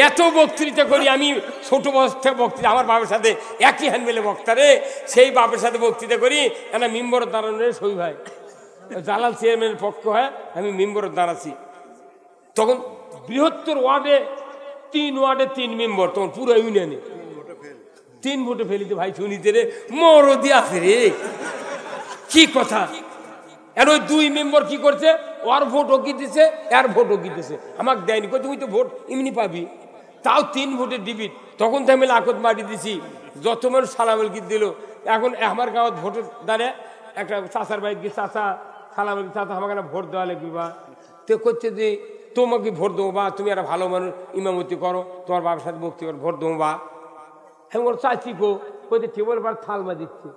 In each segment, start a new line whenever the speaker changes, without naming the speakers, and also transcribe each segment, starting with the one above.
এত বক্তৃতা করি আমি, ছোট বক্তা বক্তৃতা, আমার বাবার সাথে একই হ্যান্ডমেলে বক্তারে, সেই বাপের সাথে বক্তৃতা করি, একটা মেম্বর দাঁড়ানোর সই ভাই জালাল চেয়ারম্যানের পক্ষ হয়, আমি মেম্বর দাঁড়াচ্ছি। তখন বৃহত্তর ওয়ার্ডে 3 ওয়ার্ডে 3 মেম্বর, তখন পুরো ইউনিয়নে 3 ভোটে ফেলিতে ভাই, শুনিতে রে মরদি আছে রে, কি কথা। আর ওই 2 মেম্বার কি করছে, ওর ভোটও কি দিছে, এর ভোটও কি দিছে, আমাকে দেয়নি, তুমি তো ভোট এমনি পাবি, তাও 3 ভোটের ডিবিট। তখন তো আমি লাখত মারি দিছি, যত মানুষ সালামের গীত দিল। এখন আমার গাঁৱত ভোটের দ্বারে একটা চাচার বাড়ি গিয়ে, চাচা সালামের গীত, চাচা আমাকে ভোট দেওয়া লাগবে বা, তো করছে যে তোমাকে ভোট দেবো বা, তুমি একটা ভালো মানুষ ইমামতি করো, তোমার বাবার সাথে ভক্তি করো, ভোট দেবো বা। হ্যাঁ ওর চাইছি গো, কোথায় টেবল বার থালমা দিচ্ছে,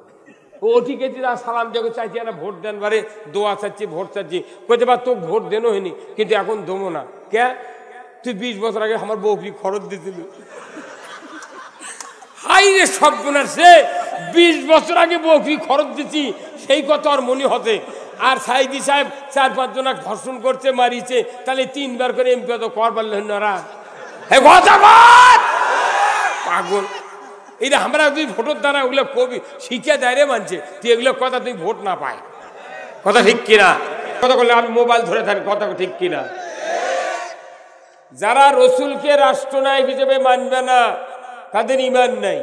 ও ঠিক আছে সালাম যখন চাইছি, একটা ভোট দেন বারে, দোয়া চাচ্ছি, ভোট চাচ্ছি, কোথায় বা তোকে ভোট দেনও হয়নি, কিন্তু এখন দেবো না। কে? তুই 20 বছর আগে আমার বউকে খরচ দিয়েছিল। হাই রে সর্বনাশ রে, 20 বছর আগে বউকে খরচ দিচ্ছি, সেই কথা আর মনে হতে। আর সাইদি সাহেব 4-5 জনা ধর্ষণ করছে, মারিছে, তাহলে 3 বার করে এমপি তো কর পারলেন না। পাগল, এইটা আমরা তুই ভোটের দ্বারা ওগুলো কবি শিখে দেয় রে মানছে, তুই এগুলো কথা তুই ভোট না পায়, কথা ঠিক কিনা? কথা বললে আমি মোবাইল ধরে থাকি, কথা ঠিক কিনা? যারা রসুলকে রাষ্ট্রনায়ক হিসেবে মানবে না, তাদের ইমান নাই।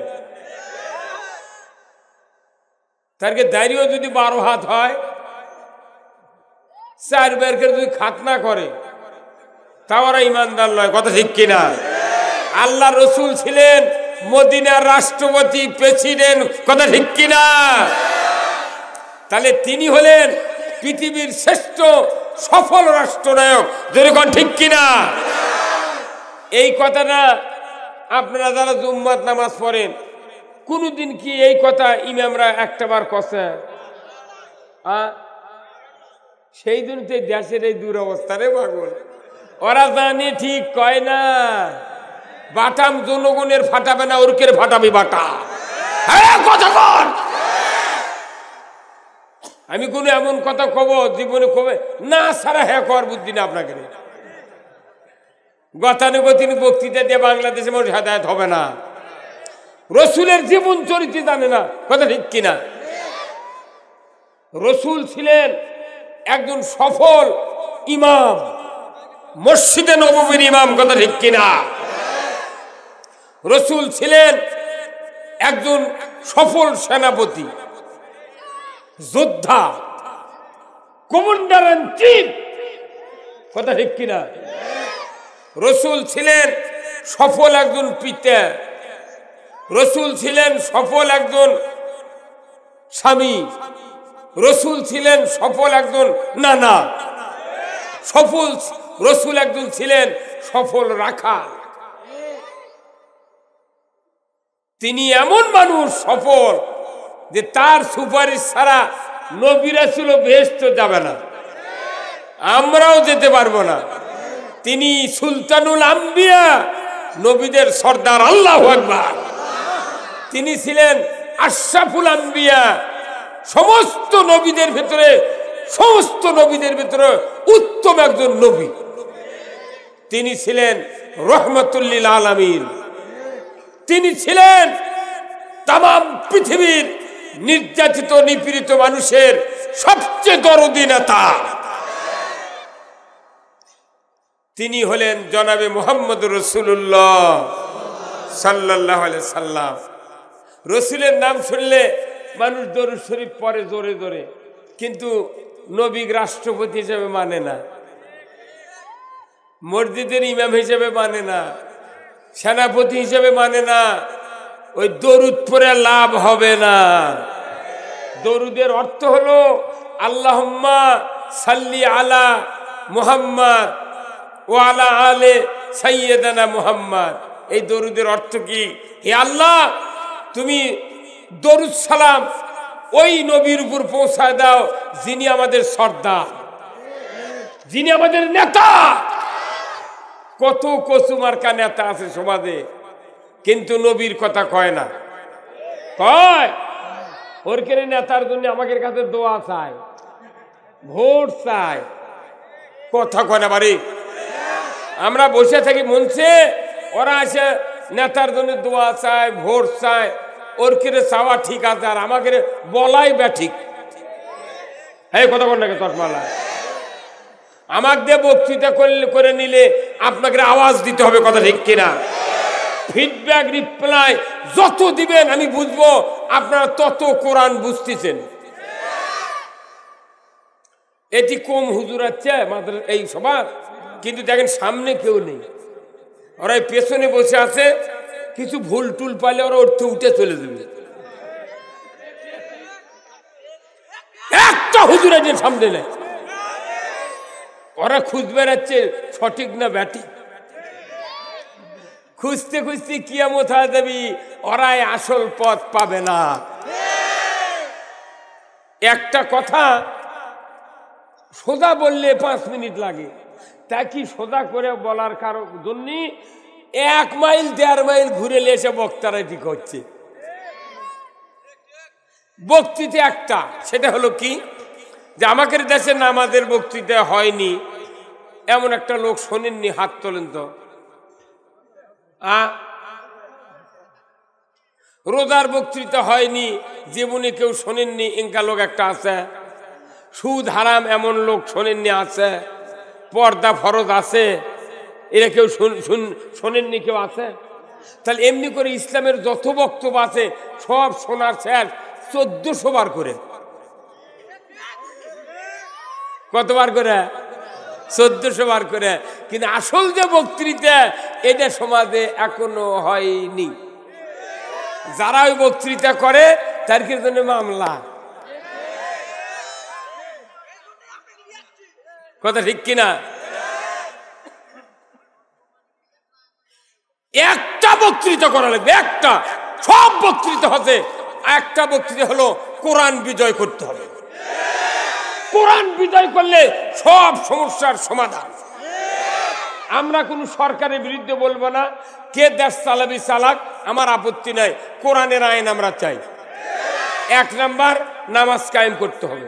তারকে দাঁড়িয়েও যদি 12 হাত হয়, 4 বারকে যদি খাতনা করে, তাও ওরা ইমানদার নয়, কথা ঠিক কিনা? আল্লাহ রসুল ছিলেন মদিনার রাষ্ট্রপতি, প্রেসিডেন্ট, কথা ঠিক কিনা? তাহলে তিনি হলেন পৃথিবীর শ্রেষ্ঠ সফল রাষ্ট্রনায়ক, যেরকম ঠিক কিনা? এই কথাটা আপনারা যারা জুম্মাত নামাজ পড়েন, কোনদিন কি এই কথা ইমামরা একটাবার কষে? সেই দিন তো দেশের এই দুরবস্থা রে পাগল, ওরা জানি ঠিক কয় না, বাটাম জনগণের ফাটাবে না, ওরকের ফাটাবি বাটা। কথা বল, আমি কোন এমন কথা কব জীবনে কবে না, সারা হ্যাঁ কর বুদ্ধি না আপনাকে। গতানুগতিক বক্তৃতা দিয়ে বাংলাদেশে মানুষ হেদায়েত হবে না, রসুলের জীবন চরিত্র জানে না, কথা ঠিক কিনা? রসুল ছিলেন একজন সফল ইমাম, মসজিদে নববীর ইমাম, কথা ঠিক কিনা? রসুল ছিলেন একজন সফল সেনাপতি, যোদ্ধা, কমান্ডার ইন চিফ, কথা ঠিক কিনা? রসুল ছিলেন সফল একজন পিতা, রসুল ছিলেন সফল একজন স্বামী, রসুল ছিলেন সফল একজন নানা, সফল রসুল একজন ছিলেন সফল রাখাল। তিনি এমন মানুষ সফল যে তার সুপারিশ ছাড়া নবী রাসূল বেহেশতে যাবে না, আমরাও যেতে পারবো না। তিনি সুলতানুল আম্বিয়া, নবীদের সর্দার, আল্লাহু আকবার। তিনি ছিলেন আশরাফুল আম্বিয়া, সমস্ত নবীদের ভিতরে উত্তম একজন নবী। তিনি ছিলেন রহমাতুল লিল আলামিন। তিনি ছিলেন তামাম পৃথিবীর নির্যাতিত নিপীড়িত মানুষের সবচেয়ে দরদি নেতা। তিনি হলেন জনাবে মুহাম্মদ রাসূলুল্লাহ সাল্লাল্লাহু আলাইহি সাল্লাম। রসুলের নাম শুনলে মানুষ দরুদ শরীফ পড়ে জোরে জোরে, কিন্তু নবী রাষ্ট্রপতি হিসেবে মানে না, মসজিদের ইমাম হিসেবে মানে না, সেনাপতি হিসেবে মানে না। ওই দরুদ পড়ে লাভ হবে না। দরুদের অর্থ হলো আল্লাহুম্মা সাল্লি আলা মুহাম্মদ ওয়া আলা আলে সাইয়্যিদানা মুহাম্মদ। এই দরুদের অর্থ কি? হে আল্লাহ, তুমি দরুদ সালাম ওই নবীর উপর পৌঁছায় দাও যিনি আমাদের সর্দার, যিনি আমাদের নেতা। কত কচু মার্কা নেতা আছে সমাজে, কিন্তু নবীর কথা কয় না। কয় ওর কেনে নেতার জন্য আমাদের কাছে দোয়া চায়, ভোট চায়, কথা কয় না। বাড়ি আমরা বসে থাকি মঞ্চে, ওরা এসে নেতার জন্য দোয়া চায়, ভোট চায়, ওর কিরে চাওয়া ঠিক আছে, আর আমাকে বলাই ব্যাঠিক। এই কথা বল নাকি তসমালা, আমাকে দিয়ে বক্তৃতা করে নিলে আপনাকে আওয়াজ দিতে হবে, কথা ঠিক কিনা? ফিডব্যাক রিপ্লাই যত দিবেন আমি বুঝবো আপনারা তত কোরআন বুঝতেছেন। এটি কম হুজুর আছে আমাদের এই সভা, কিন্তু দেখেন সামনে কেউ নেই, ওরা পেছনে বসে আছে, কিছু ভুল টুল পাইলে ওরা উঠতে উঠে চলে যাবে। একটা হুজুর আছে সামনে নেই, ওরা খুঁজ বেড়াচ্ছে সঠিক না ব্যাঠিক, খুঁজতে খুঁজতে কিয়ামত হয়ে যাবি, ওরাই আসল পথ পাবে না। একটা কথা সোজা বললে 5 মিনিট লাগে, তা কি সোজা করে বলার কারণ জন্য 1 মাইল 1.5 মাইল ঘুরে এসে বক্তারা ঠিক হচ্ছে। বক্তৃতা একটা, সেটা হলো কি যে আমাদের দেশে নামাজের বক্তৃতা হয়নি এমন একটা লোক শোনেননি? হাত তোলেন তো। রোজার বক্তৃতা হয়নি জীবনে কেউ শোনেননি? ইনকা লোক একটা আছে। সুদ হারাম এমন লোক শোনেননি? আছে। পর্দা ফরজ আছে, এরা কেউ শোনেননি? কেউ আছে? তাহলে এমনি করে ইসলামের যত বক্তব্য আছে সব শোনার শেষ 1400 বার করে। কতবার করে? 1400 বার করে। কিন্তু আসল যে বক্তৃতা এটা সমাজে এখনো হয়নি। যারা ওই বক্তৃতা করে তার জন্য মামলা, কথা ঠিক কিনা? একটা বক্তৃতা করা লাগবে, একটা। সব বক্তৃতা হচ্ছে একটা বক্তৃতা হলো কোরআন বিজয় করতে হবে। কোরআন বিজয় করলে সব সমস্যার সমাধান। আমরা কোনো সরকারের বিরুদ্ধে বলবো না, কে দেশ চালাবি চালাক, আমার আপত্তি নাই। কোরআনের আইন আমরা চাই। 1 নাম্বার নামাজ কায়েম করতে হবে,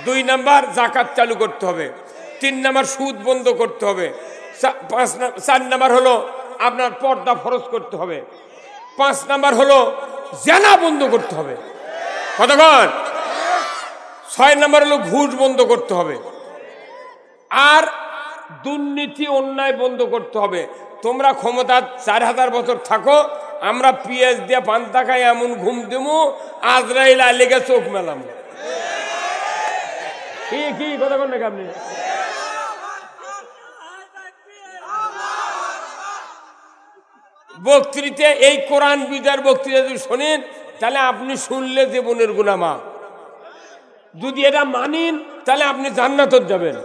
2 নাম্বার যাকাত চালু করতে হবে, 3 নাম্বার সুদ বন্ধ করতে হবে, 4 নাম্বার হলো আপনার পর্দা ফরজ করতে হবে, 5 নাম্বার হলো জেনা বন্ধ করতে হবে, কতক্ষণ? 6 নাম্বার হলো ঘুষ বন্ধ করতে হবে, আর দুর্নীতি অন্যায় বন্ধ করতে হবে। তোমরা ক্ষমতা 4000 বছর থাকো, আমরা পিএস দিয়ে পান্তা খাই, এমন ঘুম দেবো আজরাইল আলেগে চোখ মেলাম। কি কথা বল নাকি আপনি? বক্তৃতা এই কোরআন বিজয়ের বক্তৃতা যদি শোনেন তাহলে আপনি শুনলে জীবনের গুনাহ মাফ। যদি এটা মানেন তাহলে আপনি জান্নাতে যাবেন।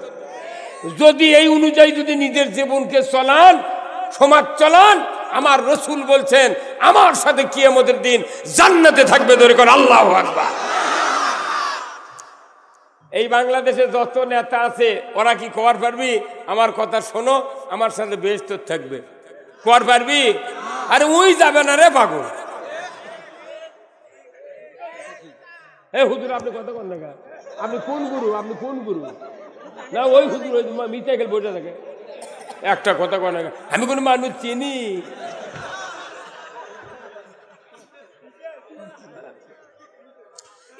যদি এই অনুযায়ী যদি নিজের জীবনকে চলান, সমাজ চলান, আমার রসুল বলছেন আমার সাথে কিয়ামতের দিন জান্নাতে থাকবে। ধরে কর আল্লাহু আকবার। এই বাংলাদেশে যত নেতা আছে ওরা কি কর পারবি? আমার কথা শোনো, আমার সাথে বেহেশত থাকবে, কর পারবি? আরে ওই যাবে না রে পাগল। হুজুর আপনি কথা কন না, আপনি কোন গুরু? আপনি কোন গুরু? না ওই হুজুর ওই মিথ্যা খেল বসে থাকে, একটা কথা কন না। আমি কোন মানুষ চিনি?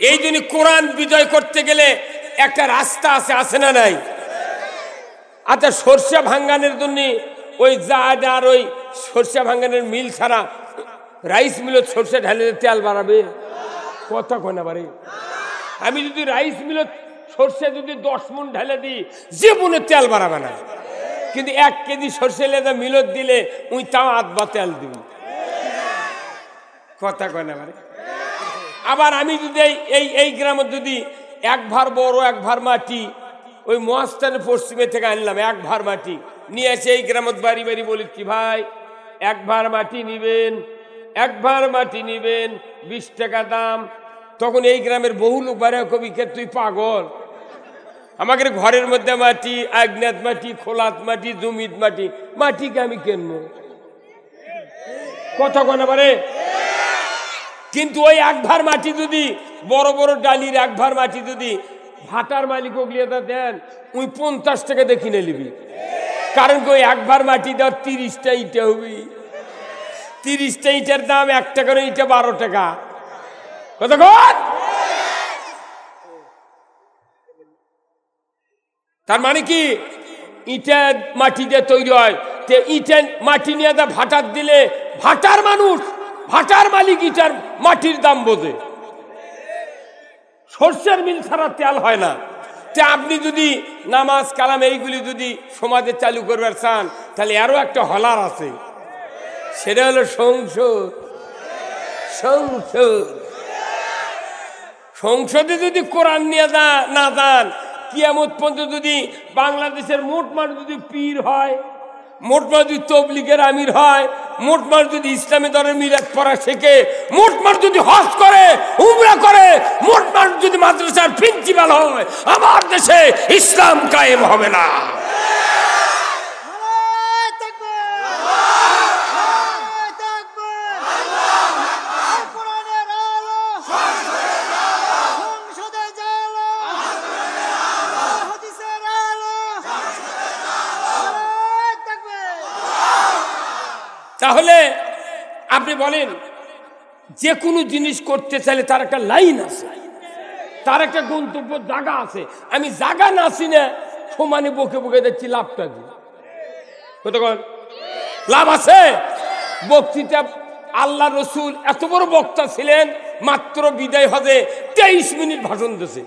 এই জন্য কোরআন বিজয় করতে গেলে একটা রাস্তা আছে, আছে না নাই? আচ্ছা, সরষে ভাঙ্গানোর জন্য ওই জাহাজ আর ওই সরষে ভাঙ্গানোর মিল ছাড়া রাইস মিলত সরষে ঢালে তেল বাড়াবে? কথা কয় না বাড়ি। আমি যদি রাইস মিলত সরষে যদি 10 মণ ঢেলে দিই জীবনে তেল বাড়াবে না, কিন্তু 1 কেজি সরষে লেদা মিলত দিলে উই তাও আধবা তেল দিবি। কথা কয় না বাড়ি। আবার আমি যদি এই গ্রামে যদি 1 ভার বড় 1 ভার মাটি ওই মহাস্থানের পশ্চিমে থেকে আনলাম, 1 ভার মাটি নিয়ে এসে এই গ্রামত বাড়ি বাড়ি বলেছি, ভাই 1 ভার মাটি নিবেন, 1 ভার মাটি নিবেন, 20 টাকা দাম। তখন এই গ্রামের বহু লোক বাড়ি কবি, কে তুই পাগল? আমাদের ঘরের মধ্যে মাটি, আগ্নেত মাটি, খোলাত মাটি, জমিত মাটি, মাটিকে আমি কেনবো? কথা কয় পারে। কিন্তু ওই 1 ভার মাটি যদি বড় বড় ডালির 1 ভার মাটি যদি ভাটার মালিক ওগলিয়ে দেন, ওই 50 টাকা দিয়ে কিনে নিবি। কারণ ওই 1 ভার মাটি দেওয়ার 30টা ইটা হবি। 30টা ইটের দাম 1 টাকা করে, ইটা 12 টাকা। কতক্ষণ? তার মানে কি ইটা মাটি দিয়ে তৈরি হয়, ইটা মাটি নিয়ে ভাটার দিলে ভাটার মানুষ, ভাটার মালিক ইটার মাটির দাম বোঝে। সর্ষের মিল ছাড়া তেল হয় না। আপনি যদি নামাজ কালাম এইগুলি যদি সমাজে চালু করবার চান, তাহলে আরো একটা হলার আছে, সেটা হলো সংসদ। সংসদ সংসদে যদি কোরআন নিয়ে না যান, কিয়ামত পর্যন্ত যদি বাংলাদেশের মোট মানুষ যদি পীর হয়, মোট মানুষ যদি তবলিগের আমির হয়, মোট মানুষ যদি ইসলামী দলের মিলাদ পড়া শেখে, মোট মানুষ যদি হজ করে, উমরা করে, মোট মানুষ যদি মাদ্রাসার প্রিন্সিপাল হয়, আমার দেশে ইসলাম কায়েম হবে না। তাহলে আপনি বলেন, যে কোনো জিনিস করতে চাইলে তার একটা লাইন আছে, তার একটা গন্তব্য জায়গা আছে। আমি জায়গা না চিনে সমানে বকে বকে দেখছি, লাভটা কি? কতক্ষণ লাভ আছে? বক্তৃতা আল্লাহ রসুল এত বড় বক্তা ছিলেন, মাত্র বিদায় হজে 23 মিনিট ভাষণ দিয়েছে।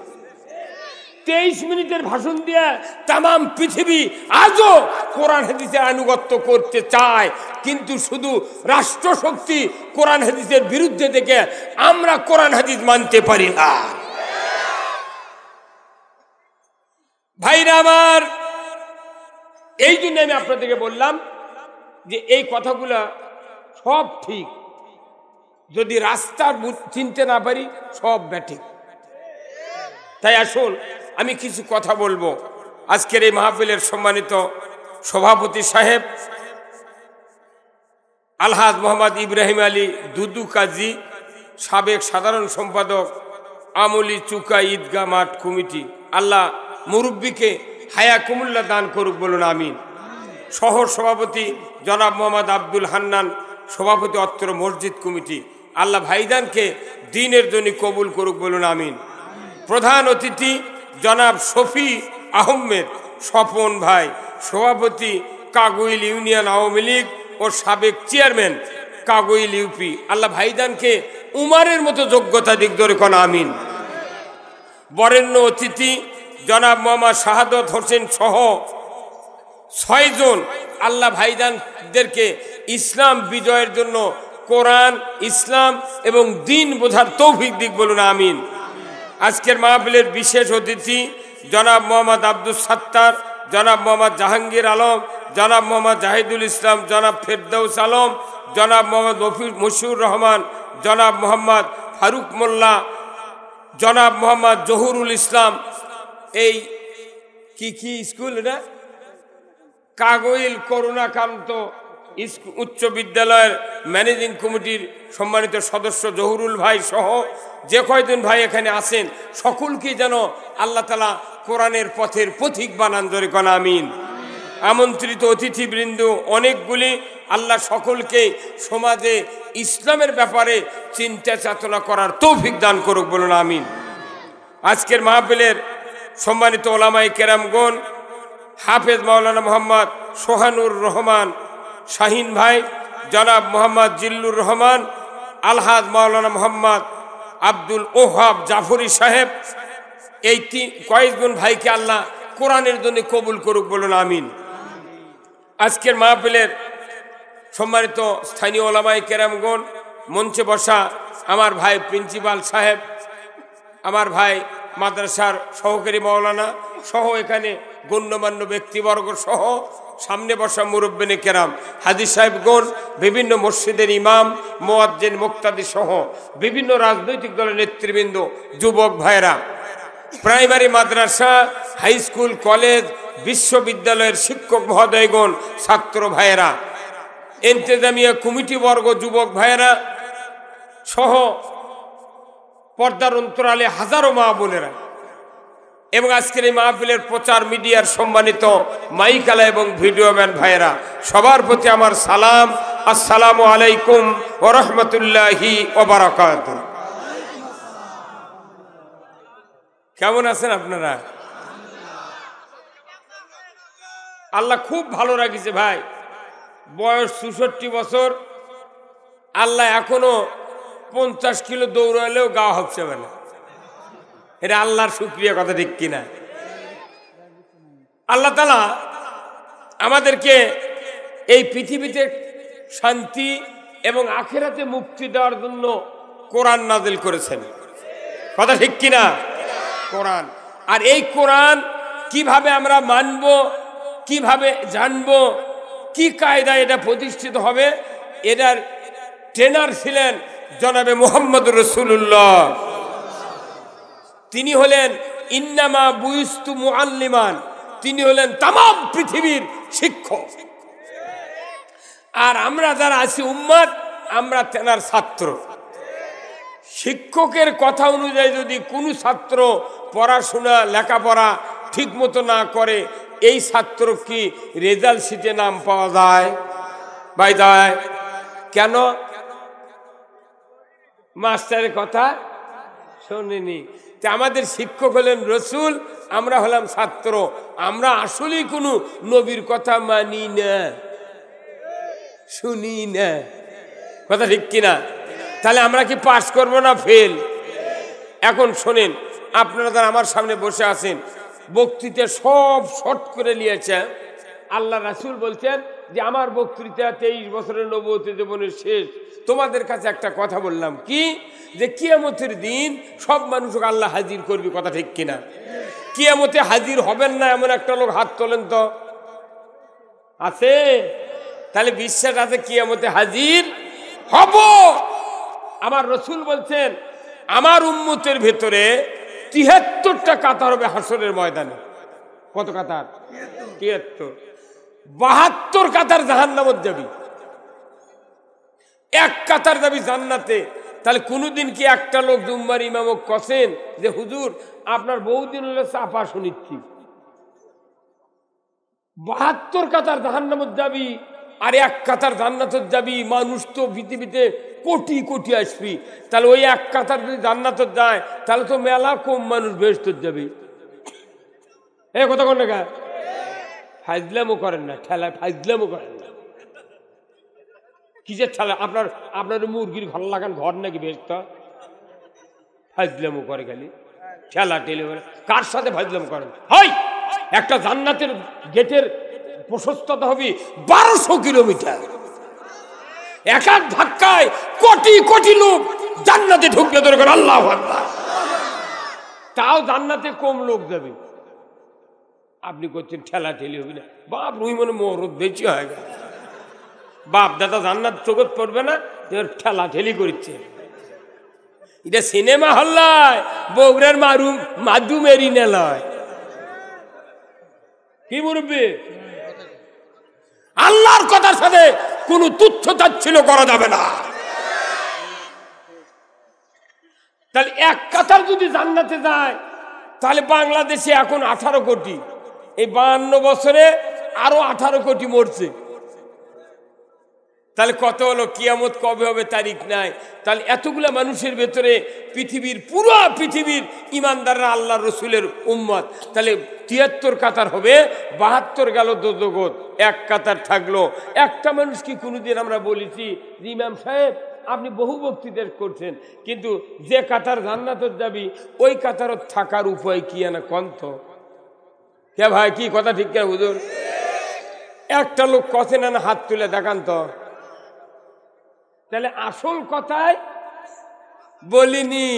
23 মিনিটের ভাষণ দিয়ে তাম পৃথিবী আজও কোরআন হাদিসের আনুগত্য করতে চায়, কিন্তু শুধু রাষ্ট্রশক্তি কোরআন হাদিসের বিরুদ্ধে থেকে আমরা কোরআন হাদিস মানতে পারি না। ভাইরা আমার, এই জন্য আমি আপনাদেরকে বললাম যে এই কথাগুলা সব ঠিক, যদি রাস্তা চিনতে না পারি সব ব্যাঠিক। তাই আসুন আমি কিছু কথা বলবো। আজকের এই মাহফিলের সম্মানিত সভাপতি সাহেব আলহাজ মোহাম্মদ ইব্রাহিম আলী দুদু কাজী, সাবেক সাধারণ সম্পাদক আমলি চুকা ঈদগাহ মাঠ কমিটি, আল্লাহ মুরব্বীকে হায়া কুমুল্লা দান করুক, বলুন আমিন। সহ সভাপতি জনাব মোহাম্মদ আব্দুল হান্নান, সভাপতি অত্র মসজিদ কমিটি, আল্লাহ ভাইজানকে দ্বীনের জন্য কবুল করুক, বলুন আমিন। প্রধান অতিথি জনাব শফি আহমেদ স্বপন ভাই, সভাপতি কাগইল ইউনিয়ন আওয়ামী লীগ ও সাবেক চেয়ারম্যান কাগইল ইউপি, আল্লাহ ভাইজানকে উমারের মতো যোগ্যতা দিক ধরে কোন আমিন। বরেণ্য অতিথি জনাব মোহাম্মদ শাহাদত হোসেন সহ 6 জন, আল্লাহ ভাইজানদেরকে ইসলাম বিজয়ের জন্য কোরআন, ইসলাম এবং দ্বীন বোঝার তৌফিক দিক, বলুন আমিন। আজকের মাহফিলের বিশেষ অতিথি জনাব মোহাম্মদ আব্দুল সাত্তার, জনাব মোহাম্মদ জাহাঙ্গীর আলম, জনাব মোহাম্মদ জাহিদুল ইসলাম, জনাব ফেরদৌস আলম, জনাব মোহাম্মদ মশিউর রহমান, জনাব মোহাম্মদ ফারুক মোল্লা, জনাব মোহাম্মদ জহুরুল ইসলাম। এই কি স্কুল এটা? কাগইল করুণাকান্ত উচ্চ বিদ্যালয়ের ম্যানেজিং কমিটির সম্মানিত সদস্য জহুরুল ভাই সহ যে কয়জন ভাই এখানে আছেন, সকলকে যেন আল্লাহ তাআলা কোরআনের পথের পথিক বানান, জোরে কোন আমিন। আমন্ত্রিত অতিথিবৃন্দ অনেকগুলি, আল্লাহ সকলকে সমাজে ইসলামের ব্যাপারে চিন্তা চেতনা করার তৌফিক দান করুক, বলুন আমিন। আজকের মাহফিলের সম্মানিত ওলামায়ে কেরামগণ, হাফেজ মাওলানা মোহাম্মদ সোহানুর রহমান শাহিন ভাই, জনাব মোহাম্মদ জিল্লুর রহমান, আলহাজ মাওলানা মোহাম্মদ আব্দুল ওহাব জাফরি সাহেব, এই কয়েকজন ভাইকে আল্লাহ কোরআনের জন্য কবুল করুক, বলুন আমিন। আজকের মাহফিলের সম্মানিত স্থানীয় ওলামায়ে কেরামগণ, মঞ্চে বসা আমার ভাই প্রিন্সিপাল সাহেব, আমার ভাই মাদ্রাসার সহকারী মাওলানা সহ, এখানে গণ্যমান্য ব্যক্তিবর্গ সহ, সামনে বসা মুরব্বিনে কেরাম, হাজী সাহেবগণ, বিভিন্ন মসজিদের ইমাম, মুয়াজ্জিন, মুক্তাদি সহ বিভিন্ন রাজনৈতিক দলের নেতৃবৃন্দ, যুবক ভাইরা, প্রাইমারি মাদ্রাসা, হাই স্কুল, কলেজ, বিশ্ববিদ্যালয়ের শিক্ষক মহোদয়গণ, ছাত্র ভাইয়েরা, ইন্তেজামিয়া কমিটিবর্গ, যুবক ভাইয়েরা সহ পর্দার অন্তরালে হাজারো মা বোনেরা, এবং আজকের এই মাহফিলের প্রচার মিডিয়ার সম্মানিত মাইকালা এবং ভিডিও ম্যান ভাইয়েরা, সবার প্রতি আমার সালাম আসসালামু আলাইকুম ওয়া রাহমাতুল্লাহি ওয়া বারাকাতুহু। কেমন আছেন আপনারা? আল্লাহ খুব ভালো রাখিছে ভাই, বয়স 64 বছর, আল্লাহ এখনো 50 কিলো দৌড়ালেও গা হচ্ছে না। এটা আল্লাহর শুকরিয়া, কথা ঠিক কিনা? আল্লাহ তাআলা আমাদেরকে এই পৃথিবীতে শান্তি এবং আখিরাতে মুক্তি দেওয়ার জন্য কোরআন নাজিল করেছেন, কথা ঠিক কিনা? কোরআন। আর এই কোরআন কিভাবে আমরা মানব, কিভাবে জানব, কি কায়দায় এটা প্রতিষ্ঠিত হবে, এটার ট্রেনার ছিলেন জনাবে মুহাম্মদুর রাসূলুল্লাহ। তিনি হলেন ইন্নামা বুইস্তু মুআল্লিমান, তিনি হলেন তামাম পৃথিবীর শিক্ষক। আর আমরা যারা আছি উম্মত, আমরা তেনার ছাত্র। শিক্ষকের কথা অনুযায়ী যদি কোনো ছাত্র পড়াশোনা লেখাপড়া ঠিক মতো না করে, এই ছাত্র কি রেজাল্ট শিটে নাম পাওয়া যায়? ভাই যায় কেন? মাস্টারের কথা শোনেনি। আমাদের শিক্ষক হলেন রসুল, আমরা হলাম ছাত্র। আমরা আসলেই কোনো নবীর কথা মানি না, শুনি না, কথা ঠিক কিনা? তাহলে আমরা কি পাস করব না ফেল? এখন শোনেন, আপনারা যারা আমার সামনে বসে আছেন, বক্তৃতা সব শর্ট করে নিয়েছে। আল্লাহ রাসূল বলছেন যে আমার বক্তৃতা 23 বছরের নবুয়ত জীবনের শেষ। তোমাদের কাছে একটা কথা বললাম, কি যে কিয়ামতের দিন সব মানুষকে আল্লাহ হাজির করবি, কথা ঠিক কিনা? কিয়ামতে হাজির হবেন না এমন একটা লোক হাত তোলেন তো, আছে? তাহলে বিশ্বাস আছে কিয়ামতে হাজির হব। আমার রসুল বলছেন আমার উম্মতের ভেতরে 73টা কাতার হবে হাসরের ময়দানে। কত কাতার? 73। 72 কাতার জাহান্নামে যাবি, এক কাতার যাবি জান্নাতে। তাহলে কোনদিন কি একটা লোক জুম্মার ইমামক কছেন যে হুজুর আপনার বহুদিন হলে চাপা শুনিচ্ছি, 72 কাতার জাহান্নামে যাবি আর এক কাতার জান্নাতে যাবি? মানুষ তো পৃথিবীতে কোটি কোটি আসবি, তাহলে ওই এক কাতার যদি জান্নাতে যায় তাহলে তো মেলা কম মানুষ বেহেশতে যাবে। এ কথা কোন না, ফাইজলামও করেন না, ঠেলায় ফাইজলামও করেন না। কিসের ঠেলা? আপনার মুরগির ভালো লাগান ঘর নাকি বেহেশত? ফাইজলামও করে খালি, ঠেলা ঠেলে। কার সাথে ফাইজলাম করেন? হয় একটা জান্নাতের গেটের প্রশস্ততা হবে 1200 কিলোমিটার। এক এক ধাক্কায় কোটি কোটি লোক জান্নাতে ঢুকবে, ধরে করে আল্লাহু আকবার। তাও জান্নাতে কম লোক যাবে, আপনি করছেন ঠেলা ঠেলি হবে না। বাপ রুই মনে মরদ বেশি হয়ে গেল, বাপ দাদা জান্নাত জগৎ পড়বে না, ঠেলা ঠেলি করছে। এটা সিনেমা হল নয়, বগুড়ার মাদু মেরিনে লয়। কি মুরব্বি? আল্লাহর কথার সাথে কোন তুচ্ছ তাচ্ছিল্য করা যাবে না। তাহলে এক কাতার যদি জান্নাতে যায়, তাহলে বাংলাদেশে এখন 18 কোটি, এই 52 বছরে আরো 18 কোটি মরছে। তাহলে কত হলো? কিয়ামত কবে হবে তারিখ নাই। তাহলে এতগুলা মানুষের ভেতরে পৃথিবীর পুরো পৃথিবীর ইমানদাররা আল্লাহ রসুলের উম্মত। তাহলে 73 কাতার হবে, 72 গেল দোজগত, এক কাতার থাকলো। একটা মানুষ কি কোনোদিন আমরা বলেছি যে ইমাম সাহেব আপনি বহু বক্তৃতা করছেন, কিন্তু যে কাতার জান্নাতত যাবি ওই কাতারত থাকার উপায় কি না কন্ত? কে ভাই, কি কথা ঠিক কে হুজুর? একটা লোক কছে না হাত তুলে দেখান তো। তাহলে আসল কথায় বলিনি।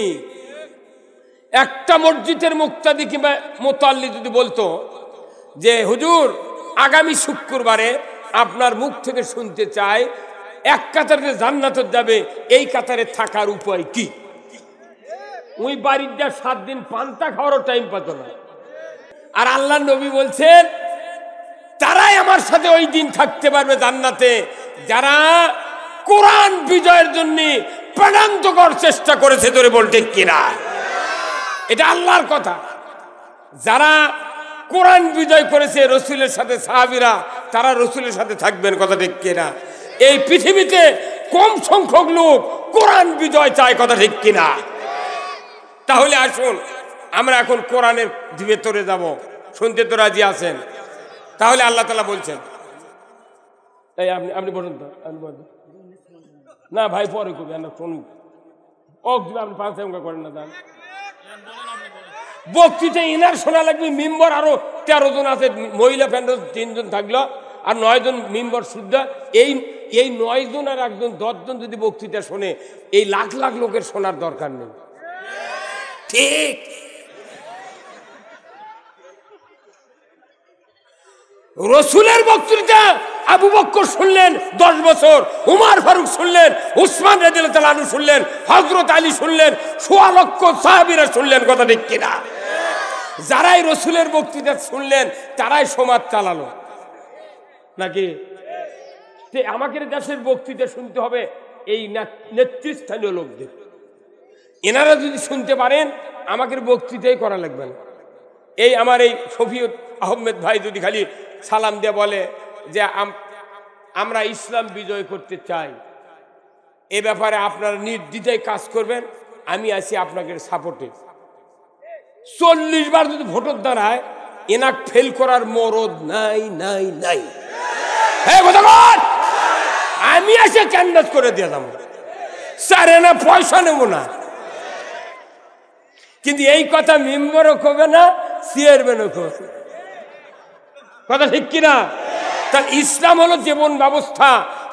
একটা মসজিদের মুক্তাদি কিংবা মোতাল্লি যদি বলতো যে হুজুর আগামী শুক্রবারে আপনার মুখ থেকে শুনতে চাই এক কাতারে জান্নাতে যাবে, এই কাতারে থাকার উপায় কি? ওই বাড়ির যা 7 দিন পান্তা খাওয়ারও টাইম পেত না। আর আল্লাহ নবী বলছেন তারাই আমার সাথে ওই দিন থাকতে পারবে জান্নাতে যারা কোরআন বিজয়ের জন্য প্রাণান্তকর চেষ্টা করেছে। তোরে বলতে কিনা? এটা আল্লাহর কথা। যারা কোরআন বিজয় করেছে রসুলের সাথে, সাহাবীরা, তারা রসুলের সাথে থাকবেন, কথা ঠিক কিনা? এই পৃথিবীতে কম সংখ্যক লোক কোরআন বিজয় চায়, কথা ঠিক কিনা? তাহলে আসুন আমরা এখন কোরআনের ভেতরে যাব, শুনতে তো রাজি আছেন? তাহলে আল্লাহ তাআলা বলছেন, এই আপনি বলুন তো, না ভাই পরে করবি, আমরা শুনুন। আপনি 5 টাকা করেন না, দান বক্তৃতা ইনার শোনা লাগবে। মেম্বার আরো 13 জন আছে, মহিলা প্যান্ডেল 3 জন থাকলো, আর 9 জন মেম্বার শুদ্ধ। এই 9 জন আর 1 জন 10 জন যদি বক্তৃতা শোনে, এই লাখ লাখ লোকের শোনার দরকার নেই। ঠিক রসুলের বক্তৃতা আবু বকর শুনলেন 10 বছর, উমর ফারুক শুনলেন, উসমান রাদিয়াল্লাহু তাআলা আনহু শুনলেন, হযরত আলী শুনলেন, 1.25 লক্ষ সাহাবীরা শুনলেন, কথা ঠিক কিনা? যারাই রসুলের বক্তৃতা শুনলেন তারাই সমাজ চালালো নাকি? আমাকে দেশের বক্তৃতা শুনতে হবে এই নেতৃস্থানীয় লোকদের। এনারা যদি শুনতে পারেন আমাকে বক্তৃতাই করা লাগবে না। এই আমার এই শফিউত আহমেদ ভাই যদি খালি সালাম দিয়ে বলে যে আমরা ইসলাম বিজয় করতে চাই, এ ব্যাপারে আপনারা নির্দ্বিধায় কাজ করবেন, আমি আছি আপনাকে সাপোর্টে। 40 বার যদি ভোটের দ্বারায় এনাক ফেল করার মরদ নাই নাই নাই। আমি এসে ক্যান্ডাস করে দিয়ে দাম, স্যার না পয়সা নেব না। কিন্তু এই কথা মেম্বারও কবে না, চেয়ারম্যানও কবে, কথা ঠিক কিনা? তার ইসলাম হলো জীবন ব্যবস্থা,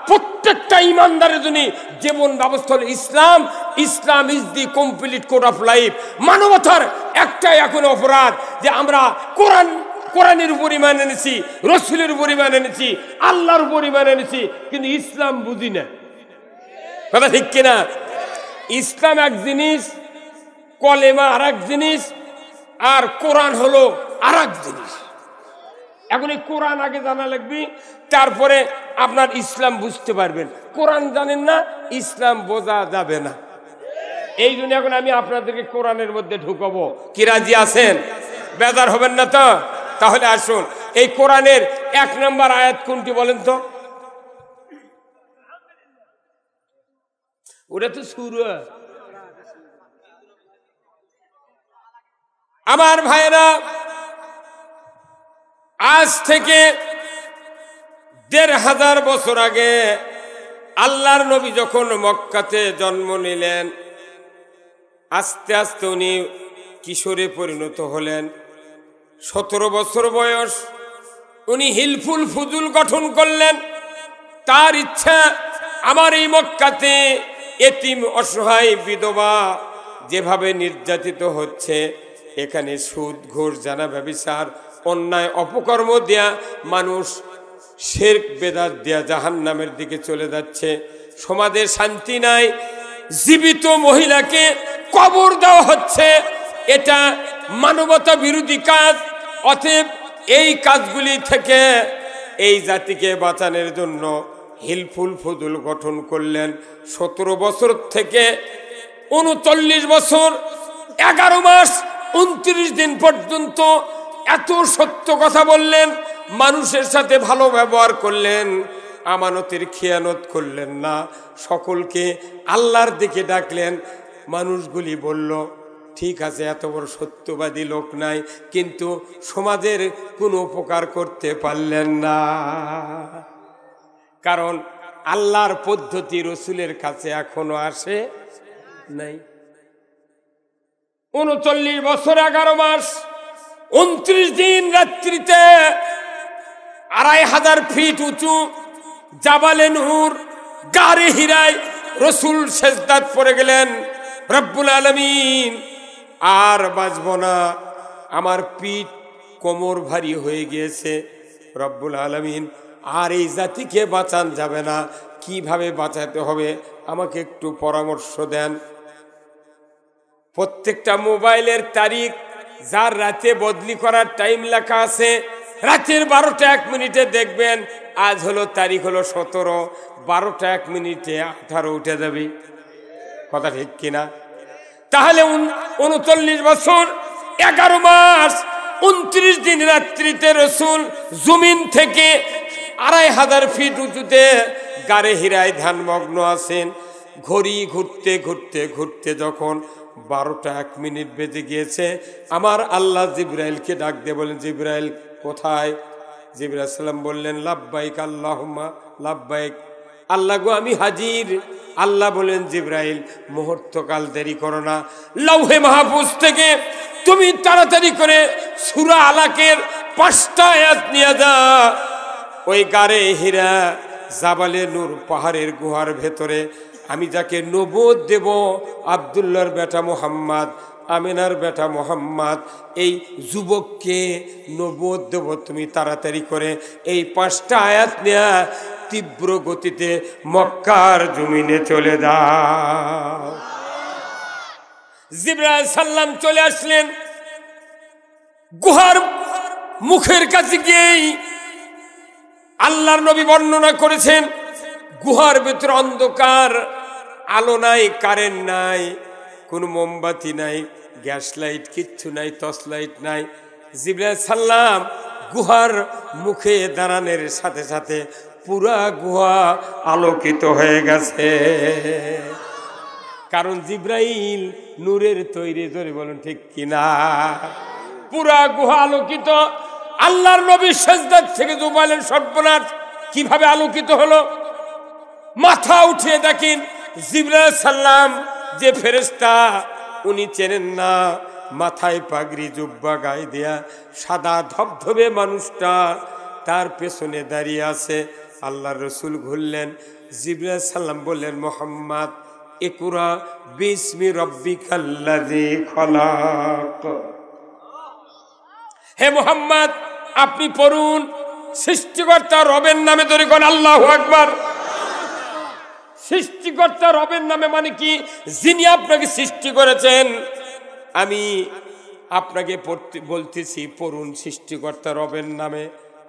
প্রত্যেকটা ইমানদারের জন্য জীবন ব্যবস্থা হলো Islam. Islam is the complete code of life. মানবতার একটাই এখন অপরাধ যে আমরা কোরআনের উপর ঈমান এনেছি, রসুলের উপর ঈমান এনেছি, আল্লাহর উপর ঈমান এনেছি, কিন্তু ইসলাম বুঝি না, কথা ঠিক কিনা? ইসলাম এক জিনিস, কলেমা আর এক জিনিস, আর কোরআন হলো আর এক জিনিস। এখন এই কোরআন আগে জানা লাগবে, তারপরে আপনার ইসলাম বুঝতে পারবেন। কোরআন জানেন না, ইসলাম বোঝা যাবে না। এই জন্য এখন আমি আপনাদেরকে কোরআনের মধ্যে ঢুকাবো। কি রাজি আছেন? বেজার হবেন না তো? তাহলে আসুন, এই কোরআনের 1 নম্বর আয়াত কোনটি বলেন তো? ওটা তো সূরা। আমার ভাইরা, আজ থেকে 1500 বছর আগে আল্লাহর নবী যখন মক্কাতে জন্ম নিলেন, আস্তে আস্তে উনি কিশোরে পরিণত হলেন। 17 বছর বয়স উনি হিলফুল ফুজুল গঠন করলেন। তার ইচ্ছা আমার এই মক্কাতে এতিম, অসহায়, বিধবা যেভাবে নির্যাতিত হচ্ছে, এখানে সুদ, ঘুষ, জানা, ব্যভিচার, অন্যায়, অপকর্ম দেয়া মানুষ শিরক বেদাত দেয়া জাহান্নামের দিকে চলে যাচ্ছে। সমাজে শান্তি নাই, জীবিত মহিলাকে কবর দেওয়া হচ্ছে, এটা মানবতা বিরোধী কাজ। অতএব এই কাজগুলি থেকে এই জাতিকে বাঁচানোর জন্য হিলফুল ফুজুল গঠন করলেন। 17 বছর থেকে 39 বছর 11 মাস 29 দিন পর্যন্ত এত সত্য কথা বললেন, মানুষের সাথে ভালো ব্যবহার করলেন, আমানতের খেয়ানত করলেন না, সকলকে আল্লাহর দিকে ডাকলেন। মানুষগুলি বলল, ঠিক আছে, এত বড় সত্যবাদী লোক নাই, কিন্তু সমাজের কোনো উপকার করতে পারলেন না। কারণ আল্লাহর পদ্ধতি রসুলের কাছে এখনো আসে নাই। 39 বছর 11 মাস 29 দিন রাত্রিতে 2500 ফিট উঁচু জাবালে নূর গারে হিরায় রসুল সেজদাত পড়ে গেলেন। রব্বুল আলামিন, আর বাঁচব না, আমার পিঠ কোমর ভারী হয়ে গিয়েছে। রব্বুল আলামিন, আর এই জাতিকে বাঁচান যাবে না, কিভাবে বাঁচাতে হবে আমাকে একটু পরামর্শ দেন। প্রত্যেকটা মোবাইলের তারিখ যার রাতে বদলি করার টাইম লেখা আছে, রাতের 12টা 1 মিনিটে দেখবেন আজ হলো তারিখ হলো 17, 12টা 1 মিনিটে 18 উঠে যাবে, কথা ঠিক কিনা? তাহলে 39 বছর 11 মাস 29 দিন রাত্রিতে রসুল জমিন থেকে 2500 ফিট উঁচুতে গারে হীরায় ধ্যানমগ্ন আছেন। ঘড়ি ঘুরতে ঘুরতে ঘুরতে যখন 12টা 1 মিনিট বেজে গিয়েছে, আমার আল্লাহ জিবরাইলকে ডাক দিয়ে বলেন, জিবরাইল কোথায়? জিবরাইল সালাম বললেন, লাব্বাইক আল্লাহুম্মা লাব্বাইক, আল্লাহ গো আমি হাজির। আল্লাহ বলেন, জিবরাইল মুহূর্তকাল দেরি করো না, লৌহে মাহফুজ থেকে তুমি তাড়াতাড়ি করে সূরা আলাকের 5টা আয়াত নিয়ে যা। ওই গারে হীরা জাবালে নূর পাহাড়ের গুহার ভেতরে আমি যাকে নবুয়ত দেব, আব্দুল্লাহর বেটা মুহাম্মদ, আমিনার বেটা মুহাম্মদ, এই যুবককে নবুয়ত দেব। তুমি তাড়াতাড়ি করে এই 5টা আয়াত নিয়ে তীব্র গতিতে মক্কার জমিনে চলে যাও। জিবরাইল সাল্লাম চলে আসলেন। গুহার মুখের কাছে গিয়েই আল্লাহর নবী বর্ণনা করেছেন, গুহার ভেতর অন্ধকার, আলো নাই, কারেন্ট নাই, কোনো মোমবাতি নাই, গ্যাস লাইট কিচ্ছু নাই, টর্চ লাইট নাই। জিবরাইল সাল্লাম গুহার মুখে দাঁড়ানোর সাথে সাথে পুরা গুহা আলোকিত হয়ে গেছে। কারণ জিবরাইল নূরের তৈরি, জোরে বলুন ঠিক কিনা? পুরা গুহা আলোকিত। আল্লাহর নবী সিজদা থেকে জুবাইলের সর্বনাশ, কিভাবে আলোকিত হলো? মাথা উঠিয়ে দেখেন জিবরাইল সাল্লাম যে ফেরেশতা, উনি চেনেন না, মাথায় পাগড়ি জুব্বা গায়ে দেয়া সাদা ধবধবে মানুষটা তার পেছনে দাঁড়িয়ে আছে। আল্লাহর রসুল ঘুরলেন, জিবরাইল সাল্লাম বললেন, মুহাম্মদ ইকরা বিসমি রাব্বিকাল্লাযী খলাক। হে মুহাম্মদ, আপনি পড়ুন সৃষ্টিকর্তা রবের নামে। ধরে কোন আল্লাহু আকবার। সৃষ্টিকর্তা রবের নামে মানে কি? যিনি আপনাকে সৃষ্টি করেছেন। আমি আপনাকে বলতেছি পড়ুন সৃষ্টিকর্তা রবের নামে।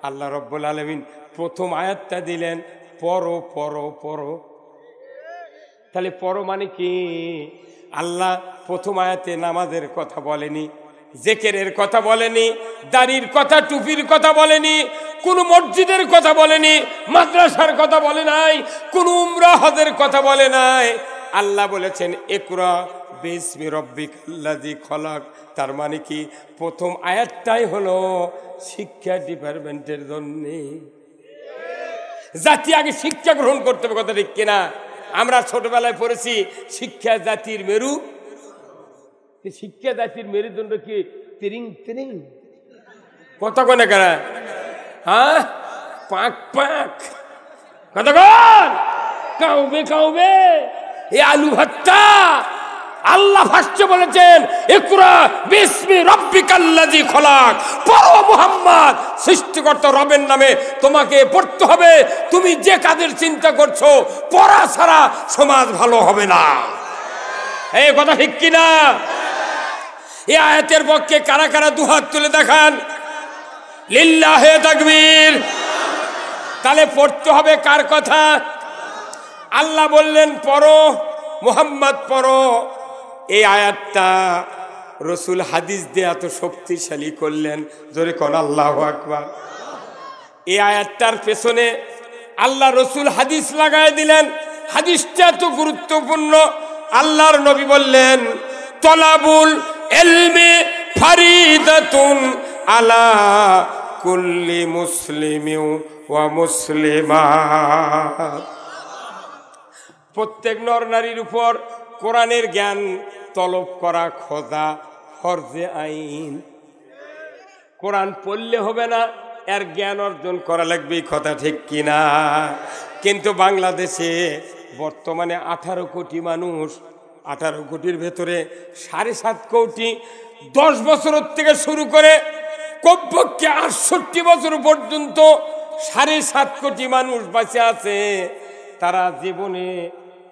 আল্লাহ রব্বুল আলামিন প্রথম আয়াতটা দিলেন, পড়ো পড়ো পড়ো। তাহলে পড়ো মানে কি? আল্লাহ প্রথম আয়াতে নামাজের কথা বলেনি, জিকিরের কথা বলেনি, দাড়ির কথা, টুপির কথা বলেনি, কোন মসজিদের কথা বলেনি, মাদ্রাসার কথা বলে নাই, কোন উমরা হজের কথা বলে নাই। আল্লাহ বলেছেন ইকরা বিসমি রাব্বিকাল্লাযী খলাক। তার মানে কি? প্রথম আয়াতটাই হলো শিক্ষা ডিপার্টমেন্টের জন্য। জাতি আগে শিক্ষা গ্রহণ করতে হবে, কথা ঠিক কিনা? আমরা ছোটবেলায় পড়েছি শিক্ষা জাতির মেরু। শিক্ষা জাতির মেরুদণ্ড কি? তিরিং তিরিং কথা কনে কারা? হ্যাঁ, পাক পাক কথা কন, কাউবে কাউবে এ আলু ভর্তা। আল্লাহ ভাষ্য বলেছেন ইকরা বিসমি রাব্বিকাল্লাযী খলাক। পড়ো মুহাম্মদ, সৃষ্টিকর্তা রবের নামে তোমাকে পড়তে হবে। তুমি যে কাজের চিন্তা করছো, পড়া ছাড়া সমাজ ভালো হবে না। এই কথা ঠিক কিনা? এই আয়াতের পক্ষে কারা কারা দুহাত তুলে দেখান? লিল্লাহে তাকবীর। তাহলে পড়তে হবে কার কথা? আল্লাহ বললেন পড়ো, মুহাম্মদ পড়ো। এই আয়াতটা রসুল হাদিস দিয়ে এত শক্তিশালী করলেন, জোরে কোন আল্লাহু আকবার। এই আয়াতটার পেছনে আল্লাহ রসুল হাদিস লাগায় দিলেন। হাদিসটা এত গুরুত্বপূর্ণ। আল্লাহর নবী বললেন, তলাবুল ইলমি ফারিদাতুন আলা কুল্লি মুসলিমিন ওয়া মুসলিমাত। প্রত্যেক নর নারীর উপর কোরআনের জ্ঞান তলব করা, খোঁজা ফরজে আইন। কোরআন পড়লে হবে না, এর জ্ঞান অর্জন করা লাগবে, কথা ঠিক কিনা? কিন্তু বাংলাদেশে বর্তমানে 18 কোটি মানুষ, 18 কোটির ভেতরে 7.5 কোটি 10 বছর থেকে শুরু করে কমপক্ষে 68 বছর পর্যন্ত 7.5 কোটি মানুষ বাঁচে আছে। তারা জীবনে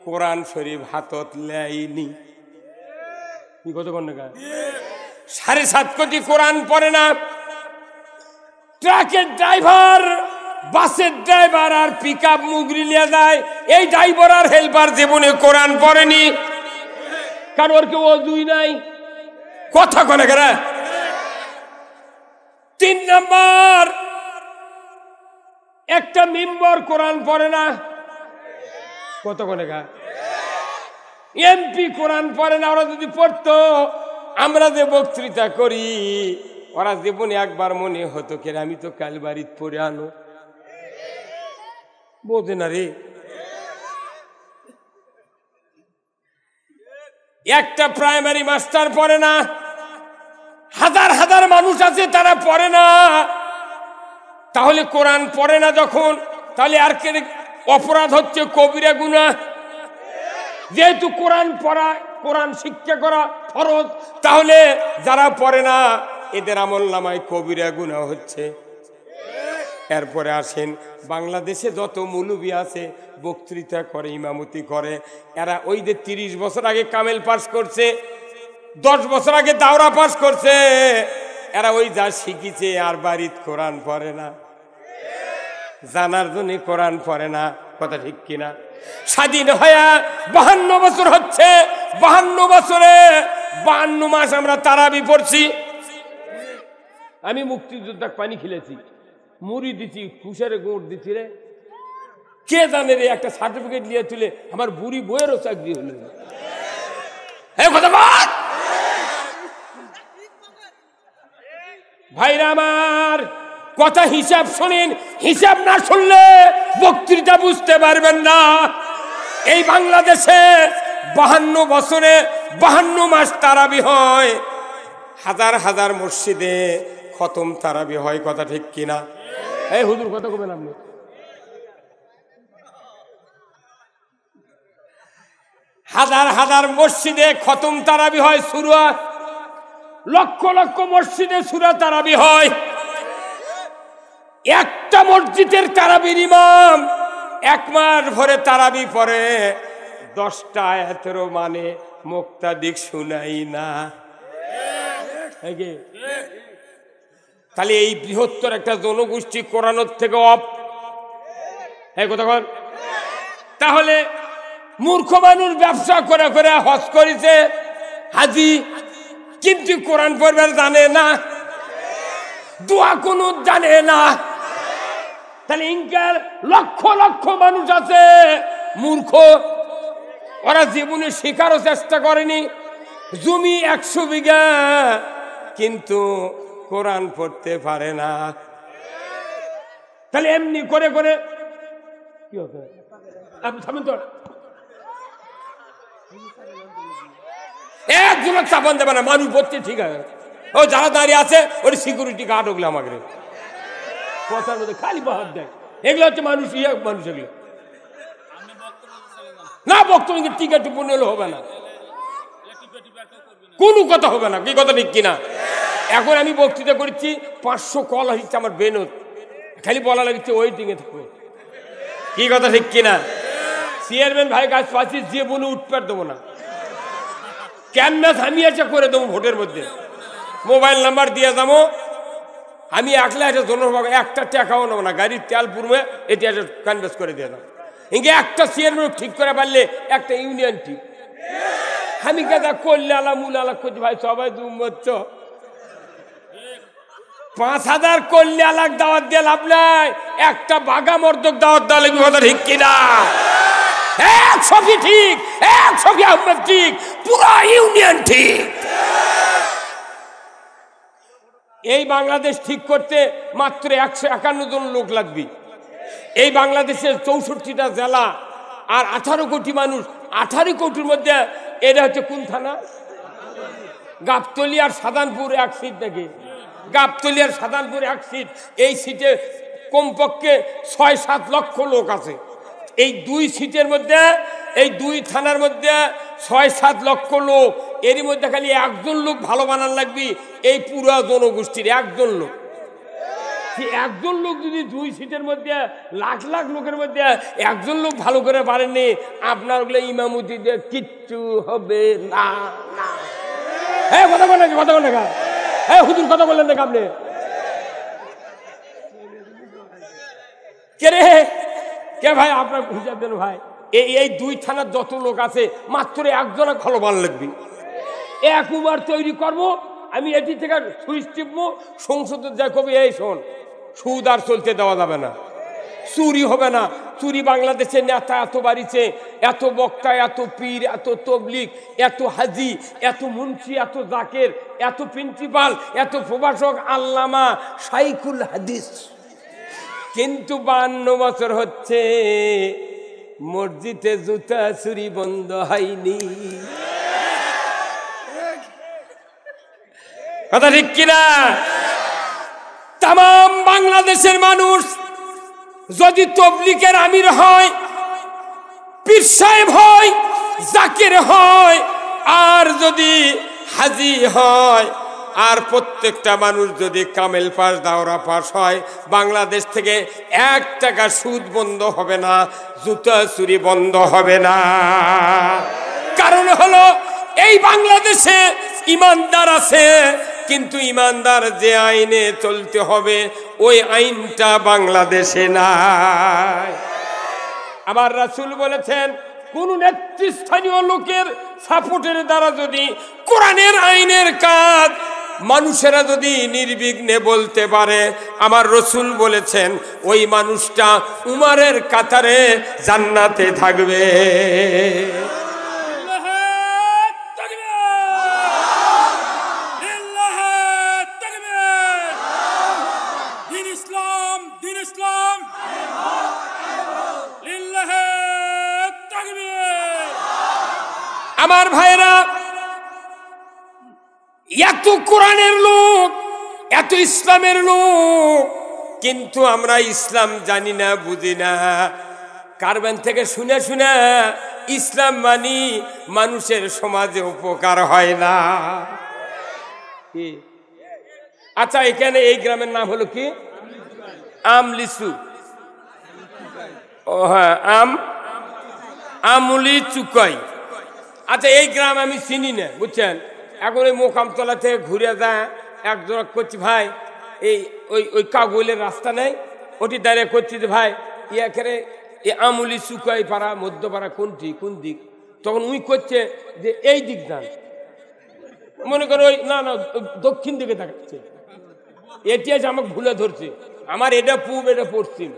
কোরআন শরীফ হাতত লেয়নি। কি কথা বল না? 7.5 কোটি কোরআন পড়ে না। ট্রাকের ড্রাইভার, বাসের ড্রাইভার আর পিকআপ মুগরি নিয়ে যায়, এই ড্রাইভার আর হেল্পার জীবনে কোরআন পড়েনি। কারণ ওর কেউ অজুই নাই, কথা কনে কেন? 3 নাম্বার, একটা মেম্বার কোরআন পড়ে না। কতক্ষণে গা এমপি কোরআন পড়ে না, ওরা যদি পড়তো, আমরা যে বক্তৃতা করি, ওরা জীবনে একবার মনে হতো কে আমি তো কাল বাড়িতে পড়ে আনো, বোঝে না রে। একটা প্রাইমারি মাস্টার পড়ে না, হাজার হাজার মানুষ আছে তারা পড়ে না। তাহলে কোরআন পড়ে না যখন, তাহলে আর কে অপরাধ হচ্ছে কবিরা গুনাহ। যেহেতু কোরআন পড়া, কোরআন শিক্ষা করা ফরজ, তাহলে যারা পড়ে না এদের আমলনামায় কবিরা গুনাহ হচ্ছে। এরপরে আসেন, বাংলাদেশে যত মৌলবি আছে বক্তৃতা করে, ইমামতি করে, এরা ওই যে 30 বছর আগে কামেল পাস করছে, 10 বছর আগে দাওরা পাস করছে, এরা ওই যা শিখিছে আর বাড়িতে কোরআন পড়ে না, জানার জন্য কোরআন পড়ে না। কথা ঠিক কিনা? স্বাধীন হয়ে 52 বছর হচ্ছে, 52 বছরে 52 মাস আমরা তারাবি পড়ছি। আমি মুক্তিযোদ্ধা পানি খেলেছি, মুড়ি দিচ্ছি, খুশারে গোট দিচ্ছি রে, কে জানে রে, একটা সার্টিফিকেট নিয়ে তুলে আমার বুড়ি বইয়েরও চাকরি হলো। ভাইরা আমার কথা হিসাব শোনেন, হিসাব না শুনলে বক্তৃতা বুঝতে পারবেন না। এই বাংলাদেশে 52 বছরে 52 মাস তারাবি হয়, হাজার হাজার মসজিদে খতম তারাবি হয়। কথা ঠিক কিনা? এই হুজুর কথা কবেন আপনি? হাজার হাজার মসজিদে খতম তারাবি হয়, সূরা, লক্ষ লক্ষ মসজিদে সূরা তারাবি হয়। একটা মসজিদের তারাবির ইমাম 1 মাস ভরে তারাবি পড়ে, 10টা আয়াতেরও মানে মুক্তাদিক শুনাই না। তাহলে এই বৃহত্তর একটা জনগোষ্ঠী কোরআনের থেকে অফ। তাহলে মূর্খ মানুষ ব্যবসা করে করে হজ করেছে হাজি, কিন্তু কোরআন পড়বে জানে না, দোয়া কুনুত জানে না। তাহলে ইনকার লক্ষ লক্ষ মানুষ আছে মূর্খ, ওরা জীবনে শেখারও চেষ্টা করেনি। জমি 100 বিঘা, কিন্তু কোরআন পড়তে পারে না। তাহলে এমনি করে করে কি হবে? আপনি থামেন তো, একজন চাপান দেবে না, মানুষ পড়ছে ঠিক আছে। ও যারা দাঁড়িয়ে আছে ওর সিকিউরিটি গার্ড, ওগুলো আমাকে কথার মধ্যে খালি বাহার দেয়। এগুলো হচ্ছে মানুষ, মানুষ এগুলো না। বক্তব্য টিকা টুপু নিলে হবে না, কোনো কথা হবে না। কি কথা ঠিক কিনা? এখন আমি বক্তৃতা করছি, 500 কল আসছে আমার বেনত, খালি বলা লাগছে ওয়েটিং এ থাকবে। কি কথা ঠিক কিনা? চেয়ারম্যান ভাই কাজ পাচ্ছি, যে বলে উঠপার দেবো না, ক্যানভাস আমি আছে করে দেবো, ভোটের মধ্যে মোবাইল নাম্বার দিয়ে যাবো। আমি একলা একটা জনসভা, একটা টাকাও নেবো না, গাড়ির তেল পুরমে এটি একটা ক্যানভাস করে দিয়ে দাও। ইঙ্গে একটা চেয়ারম্যান ঠিক করে পারলে একটা ইউনিয়ন ঠিক। আমি কাজা করলে আলা মূল আলা করছি, ভাই সবাই দুমচ্ছ 5000 করলে আলাক দাওয়াত দিয়ে লাভ নাই, একটা বাগা মর্দক দাওয়াত দেওয়া লাগবে। কথা ঠিক কিনা? 100 ঠিক, 100 আহমেদ ঠিক, পুরা ইউনিয়ন ঠিক। এই বাংলাদেশ ঠিক করতে মাত্র 151 জন লোক লাগবে। এই বাংলাদেশের 64টা জেলা আর 18 কোটি মানুষ, 18 কোটির মধ্যে এটা হচ্ছে কোন থানা? গাবতলী আর সাধানপুর 1 সিট নাকি? গাবতলী আর সাধানপুর 1 সিট। এই সিটে কমপক্ষে 6-7 লক্ষ লোক আছে। এই 2 সিটের মধ্যে, এই 2 থানার মধ্যে 6-7 লক্ষ লোক, এরই মধ্যে খালি একজন লোক ভালো বানান লাগবে। এই পুরো জনগোষ্ঠীর একজন লোক, একজন লোক যদি 2 সিটের মধ্যে লাখ লাখ লোকের মধ্যে একজন লোক ভালো করে পারেননি, আপনার ওগুলো ইমামতি দিয়ে কিচ্ছু হবে না। হ্যাঁ কথা বলেন, কথা বলেন, হ্যাঁ হুজুর কথা বললেন না আপনি? কে রে কে ভাই? আপনার হিসাব দেন ভাই। এই 2 থানার যত লোক আছে মাত্র একজন ভালো বান লাগবে। 1 উবার তৈরি করবো আমি, এটি থেকে সুইচ টিপবো, সংসদে যা কবি এই শোন, সুদ আর চলতে দেওয়া যাবে না, চুরি হবে না, চুরি বাংলাদেশের নেতা এত বাড়িছে, এত বক্তা, এত পীর, এত তবলিগ, এত হাজি, এত মুন্সি, এত জাকের, এত প্রিন্সিপাল, এত প্রভাষক, আল্লামা, শাইখুল হাদিস, কিন্তু 52 বছর হচ্ছে মসজিদে জুতা চুরি বন্ধ হয়নি। কথা ঠিক কিনা? তাম বাংলাদেশের মানুষ যদি তবলিগের আমির হয়, পীর সাহেব হয়, জাকির হয়, আর যদি হাজি হয়, আর প্রত্যেকটা মানুষ যদি কামেল পাস, দাওরা পাস হয়, বাংলাদেশ থেকে 1 টাকা সুদ বন্ধ হবে না, জুতা চুরি বন্ধ হবে না। কারণ হলো এই বাংলাদেশে ইমানদার আছে, কিন্তু ইমানদার যে আইনে চলতে হবে ওই আইনটা বাংলাদেশে নাই। আবার রাসূল বলেছেন, কোন নেতৃস্থানীয় লোকের সাপোর্টের দ্বারা যদি কোরআনের আইনের কাজ মানুষেরা যদি নির্বিঘ্নে বলতে পারে, আমার রাসূল বলেছেন ওই মানুষটা উমরের কাতারে জান্নাতে থাকবে। আমার ভাইরা, এত কোরআনের লোক, এত ইসলামের লোক, কিন্তু আমরা ইসলাম জানি না, বুঝি না। কারবান থেকে শুনে শুনে ইসলাম মানি, মানুষের সমাজে উপকার হয় না। আচ্ছা, এখানে এই গ্রামের নাম হলো কি? আমলিসু। ও হ্যাঁ, আমুলি চুকাই। আচ্ছা, এই গ্রাম আমি চিনি না, বুঝছেন। এখন ওই মোকামতলা থেকে ঘুরে যায় একজন, করছি ভাই এই ওই কাগলের রাস্তা নেই, ওটি দাঁড়িয়ে করছি যে ভাই ইয়াখানে এই আমুলি চুকাই পাড়া, মধ্যপাড়া কোনটি, কোন দিক? তখন উই করছে যে এই দিক যান, মনে করো ওই না না দক্ষিণ দিকে দেখাচ্ছে। এটি আছে আমাকে ভুলে ধরছে, আমার এটা পূব, এটা পশ্চিম,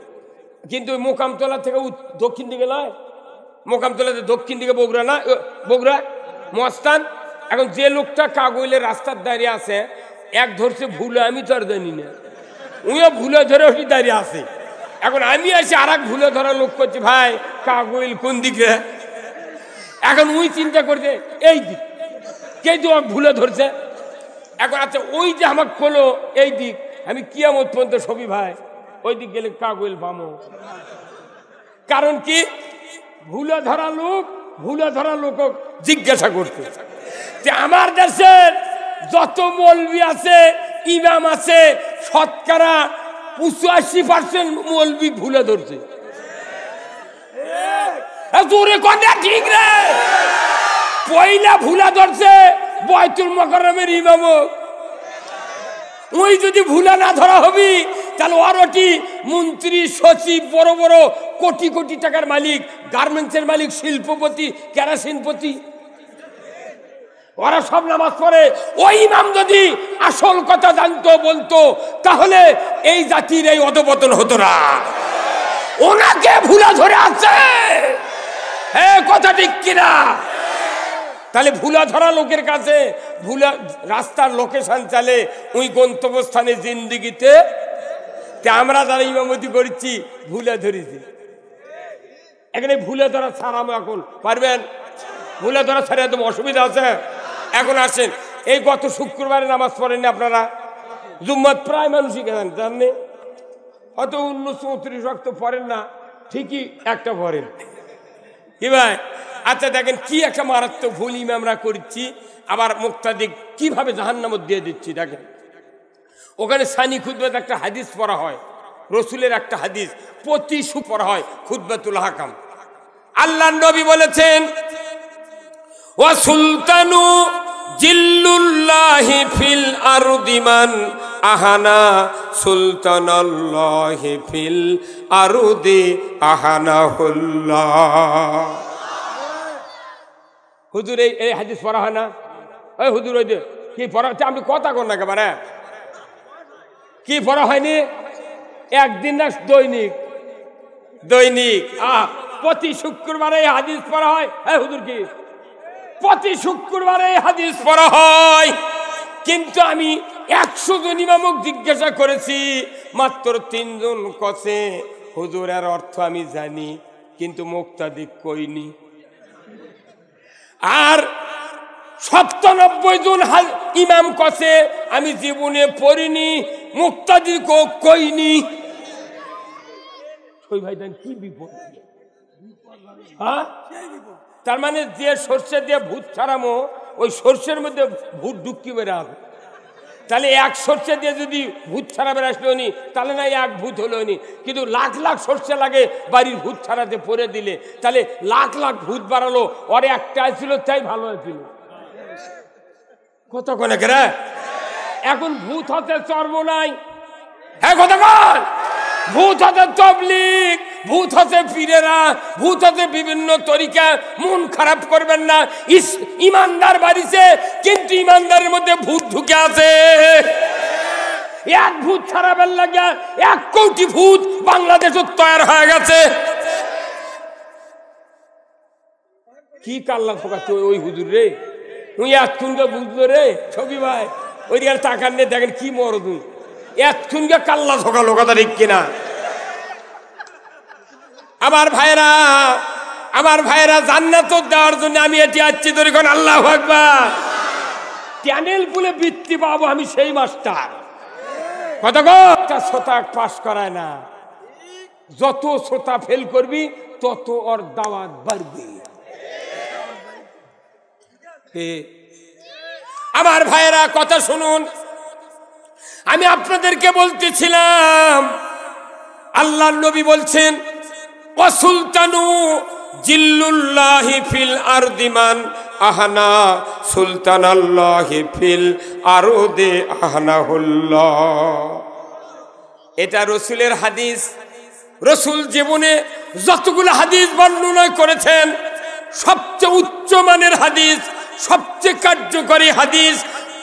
কিন্তু ওই মোকামতলা থেকে দক্ষিণ দিকে নয়, মোকামতলাতে দক্ষিণ দিকে বগুড়া না, বগুড়া মস্তান। এখন যে লোকটা কাগইলের রাস্তার দাঁড়িয়ে আছে, এক ধরছে ভুলে, আমি তো আর জানি না, উইও ভুলে ধরে ওটি দাঁড়িয়ে আছে। এখন আমি আসি আর এক ভুলে ধরা লোক করছি, ভাই কাগইল কোন দিকে? এখন উই চিন্তা করছে এই দিক, কে তো ভুলে ধরছে। এখন আচ্ছা, ওই যে আমাকে খোলো এই দিক, আমি কিয়ামত পর্যন্ত ছবি ভাই ওই দিক গেলে কাগইল পামো। কারণ কি? ভুলে ধরা লোক জিজ্ঞাসা করতে যে আমার দেশের যত মৌলবি আছে, ইমাম আছে, শতকরা 85% মৌলবি ভুলে ধরছে। জোরে কথা ঠিক রে, পয়লা ভুলে ধরছে বয়তুল মোকাররমের ইমাম। ওই যদি ভুলে না ধরা হবি, তাহলে ওরটি মন্ত্রী, সচিব, বড় বড় কোটি কোটি টাকার মালিক, গার্মেন্টসের মালিক, শিল্পপতি, কেরাসিনপতি, ওরা সব নামাজ পড়ে। ওই ইমাম যদি আসল কথা জানতো, বলতো, তাহলে এই জাতির এই অধপতন হতো না। ওনাকে ভুলা ধরে আছে, হ্যাঁ কথা ঠিক কিনা? তাহলে ভুলা ধরা লোকের কাছে ভুলা রাস্তার লোকেশন চালে ওই গন্তব্যস্থানে জিন্দিগিতে আমরা যারা ইমামতি করছি ভুলে ধরেছি। এখানে ভুলে ধরা ছাড়াবো, এখন পারবেন? ভুলে ধরা ছাড়া একদম অসুবিধা আছে। এখন আসেন, এই গত শুক্রবারে নামাজ পড়েননি আপনারা? জুম্মাত প্রায় মানুষই কেন জাননি, হয়তো 19-34 ওয়াক্ত পড়েন না, ঠিকই একটা পড়েন কি ভাই? আচ্ছা দেখেন কি একটা মারাত্মক ভুল আমরা করছি, আবার মুক্তাদিক কিভাবে জাহান্নামত দিয়ে দিচ্ছি। দেখেন ওখানে সানি খুতবাত একটা হাদিস পড়া হয়, রসুলের একটা হাদিস প্রতি পড়া হয়, খুতবাতুল হাকাম। আল্লাহর নবী বলেছেন, ওয়া সুলতানু জিল্লুল্লাহি ফিল আরদি মান আহানা সুলতানাল্লাহি ফিল আরদি আহানাহুল্লাহ। হুজুর এই হাদিস পড়া হয় না? ওই হুজুর ওই যে কি পড়া হচ্ছে, আপনি কথা কর না একেবারে, কি পড়া হয়নি? একদিন না দৈনিক দৈনিক প্রতি শুক্রবারে হাদিস পড়া হয়। হ্যাঁ হুজুর কি প্রতি শুক্রবারে হাদিস পড়া হয়, কিন্তু আমি 100 জন ইমামক জিজ্ঞাসা করেছি, মাত্র 3 জন কছে হুজুর এর অর্থ আমি জানি কিন্তু মুক্তাদি কইনি। আর 97 জন ইমাম কছে আমি জীবনে পড়িনি, মুক্তাদি কইনি। ওই ভাই দেন কি বিপদ। হ্যাঁ, তার মানে যে সর্ষে দিয়ে ভূত ছাড়ামো, ওই সর্ষের মধ্যে ভূত ঢুকি বেড়ে আসবে। তাহলে এক সর্ষে দিয়ে যদি ভূত ছাড়াবে আসলো নি, তাহলে না এক ভূত হলো নি। কিন্তু লাখ লাখ সর্ষে লাগে বাড়ির ভূত ছাড়াতে পরে দিলে, তাহলে লাখ লাখ ভূত বাড়ালো। ওরে একটা ছিল তাই ভালো হয়েছিল। কত কোনে রে এখন ভূত হতে চর্ম নাই। হ্যাঁ কতক্ষণ ভূত হতে তবলিগ, ভূত হতে পীরেরা, ভূত হতে বিভিন্ন তরিকা। মন খারাপ করবেন না, ইমানদার বাড়িছে, কিন্তু ইমানদারের মধ্যে ভূত ঢুকে আছে। এক ভূত ছাড়াবেন লাগে 1 কোটি ভূত বাংলাদেশে তৈরি হয়ে গেছে। কি কাল্লা ফোকাচ্ছে ওই হুজুর রে, তুই এতক্ষণকে বুঝলো রে ছবি ভাই, ওই দিকে টাকা নিয়ে দেখেন কি মরো তুই এতক্ষণকে কাল্লা ঠোকালো, কথা ঠিক কিনা? আমার ভাইরা জান্নাত দেওয়ার জন্য আমি এটি আসছি ধরে কোন আল্লাহু আকবার। ট্যানেল পুলে বৃত্তি পাবো আমি, সেই মাস্টার। কত কথা শ্রোতা পাস করায় না, যত শ্রোতা ফেল করবি তত ওর দাওয়াত বাড়বে। আমার ভাইরা কথা শুনুন, আমি আপনাদেরকে বলতেছিলাম আল্লাহর নবী বলছেন ওয়াসুলতানু জিল্লুল্লাহি ফিল আরদি মান আহানা সুলতানাল্লাহি ফিল আরদি আহনাহুল্লাহ। এটা রসুলের হাদিস। রসুল জীবনে যতগুলো হাদিস বর্ণনা করেছেন, সবচেয়ে উচ্চ মানের হাদিস, সবচেয়ে কার্যকরী হাদিস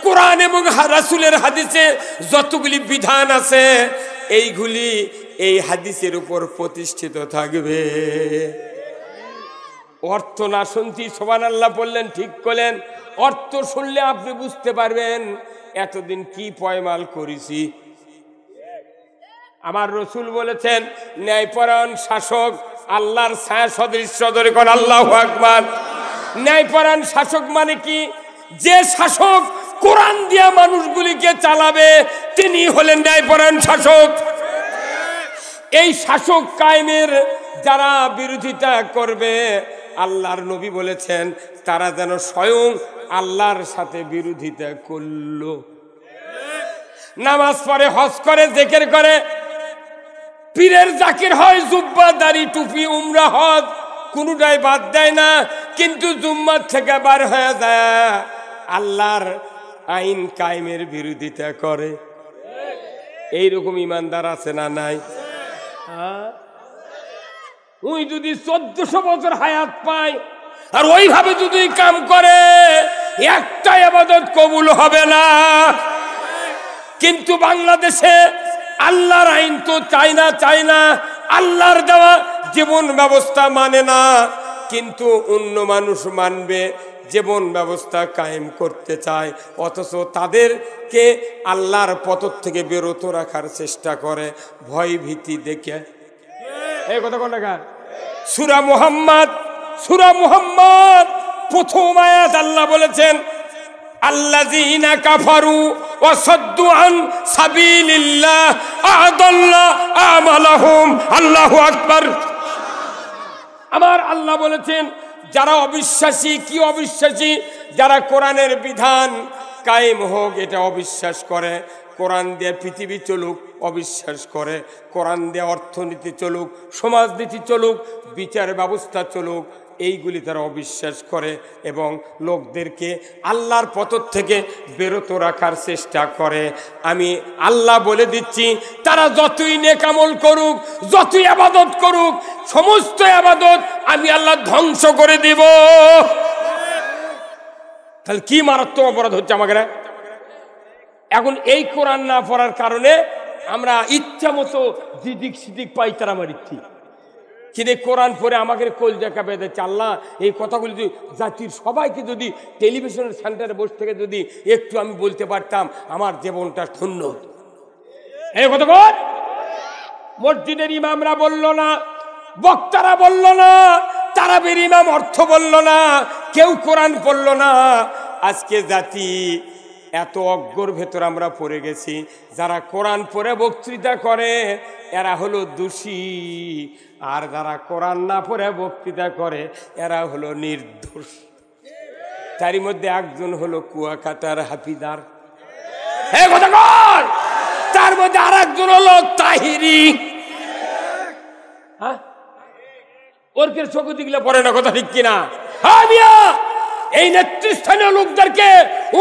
কোরআন এবং রাসূলের হাদিসে যতগুলি বিধান আছে এইগুলি এই হাদিসের উপর প্রতিষ্ঠিত থাকবে। অর্থ না শুনছি সুবহানাল্লাহ বললেন, ঠিক করলেন। অর্থ শুনলে আপনি বুঝতে পারবেন এতদিন কি পয়মাল করেছি। আমার রসুল বলেছেন ন্যায়পরায়ণ শাসক আল্লাহর ছায়া সদৃশ্য, ধরে কোন আল্লাহু আকবার। ন্যায়পরায়ণ শাসক মানে কি? যে শাসক কোরআন দিয়া মানুষগুলিকে চালাবে তিনি হলেন ন্যায়পরায়ণ শাসক। এই শাসক কায়েমের যারা বিরোধিতা করবে, আল্লাহর নবী বলেছেন তারা যেন স্বয়ং আল্লাহর সাথে বিরোধিতা করলো। নামাজ পড়ে, হজ করে, জিকির করে, পীরের জাকির হয়, জুব্বা দাড়ি টুপি উমরা হজ কোনটাই বাদ দেয় না, কিন্তু জুম্মার থেকে বার হয়ে যায় আল্লাহর আইন কায়েমের বিরোধিতা করে। এইরকম ইমানদার আছে না নাই? ওই যদি 1400 বছর হায়াত পায় আর ওইভাবে যদি কাম করে, একটা ইবাদত কবুল হবে না। কিন্তু বাংলাদেশে আল্লাহর আইন তো চাই না, আল্লাহর দেওয়া জীবন ব্যবস্থা মানে না, কিন্তু অন্য মানুষ মানবে, জীবন ব্যবস্থা কায়েম করতে চায়, অথচ তাদেরকে আল্লাহর পথ থেকে বিরত রাখার চেষ্টা করে ভয় ভীতি দেখে। এই কথা কোন টাকা? সূরা মুহাম্মদ প্রথম আয়াত আল্লাহ বলেছেন আল্লাযীনা কাফারু ওয়া সাদ্দু আন সাবিলিল্লাহ আদাল্লা আমালাহুম। আল্লাহু আকবার। আমার আল্লাহ বলেছেন যারা অবিশ্বাসী, কি অবিশ্বাসী? যারা কোরআনের বিধান কায়েম হোক এটা অবিশ্বাস করে, কোরআন দিয়ে পৃথিবী চলুক অবিশ্বাস করে, কোরআন দিয়ে অর্থনীতি চলুক, সমাজনীতি চলুক, বিচার ব্যবস্থা চলুক, এইগুলি তারা অবিশ্বাস করে এবং লোকদেরকে আল্লাহর পথ থেকে বিরত রাখার চেষ্টা করে। আমি আল্লাহ বলে দিচ্ছি তারা যতই নেক আমল করুক, যতই ইবাদত করুক, সমস্ত ইবাদত আমি আল্লাহ ধ্বংস করে দিব। তাহলে কি মারাত্মক অপরাধ হচ্ছে আমাকে। এখন এই কোরআন না পড়ার কারণে আমরা ইচ্ছা মতো যেদিক সেদিক পাই তারা মারিচ্ছি। কিন্তু কোরআন পড়ে আমাকে কলজা কাঁপে দিচ্ছে। আল্লাহ এই কথাগুলি যদি জাতির সবাইকে যদি টেলিভিশনের সেন্টারে বসে থেকে যদি একটু আমি বলতে পারতাম, আমার জীবনটা ধন্য হতো। এই কথা বল, মসজিদের ইমামরা বলল না, বক্তারা বলল না, তারাবির ইমাম অর্থ বলল না, কেউ কোরআন পড়ল না। আজকে জাতি এত অজ্ঞর ভেতর আমরা পড়ে গেছি। যারা কোরআন পড়ে বক্তৃতা করে এরা হলো দোষী, আর যারা কোরআন না পড়ে বক্তৃতা করে এরা হলো নির্দোষ। তারই মধ্যে একজন হলো কুয়াকাটার হাফিদার, তার মধ্যে আর একজন হলো তাহিরি। হ্যাঁ, ওরকে চোখ দিকলে পড়ে না, কথা ঠিক কিনা? এই নেতৃস্থানীয় লোকদেরকে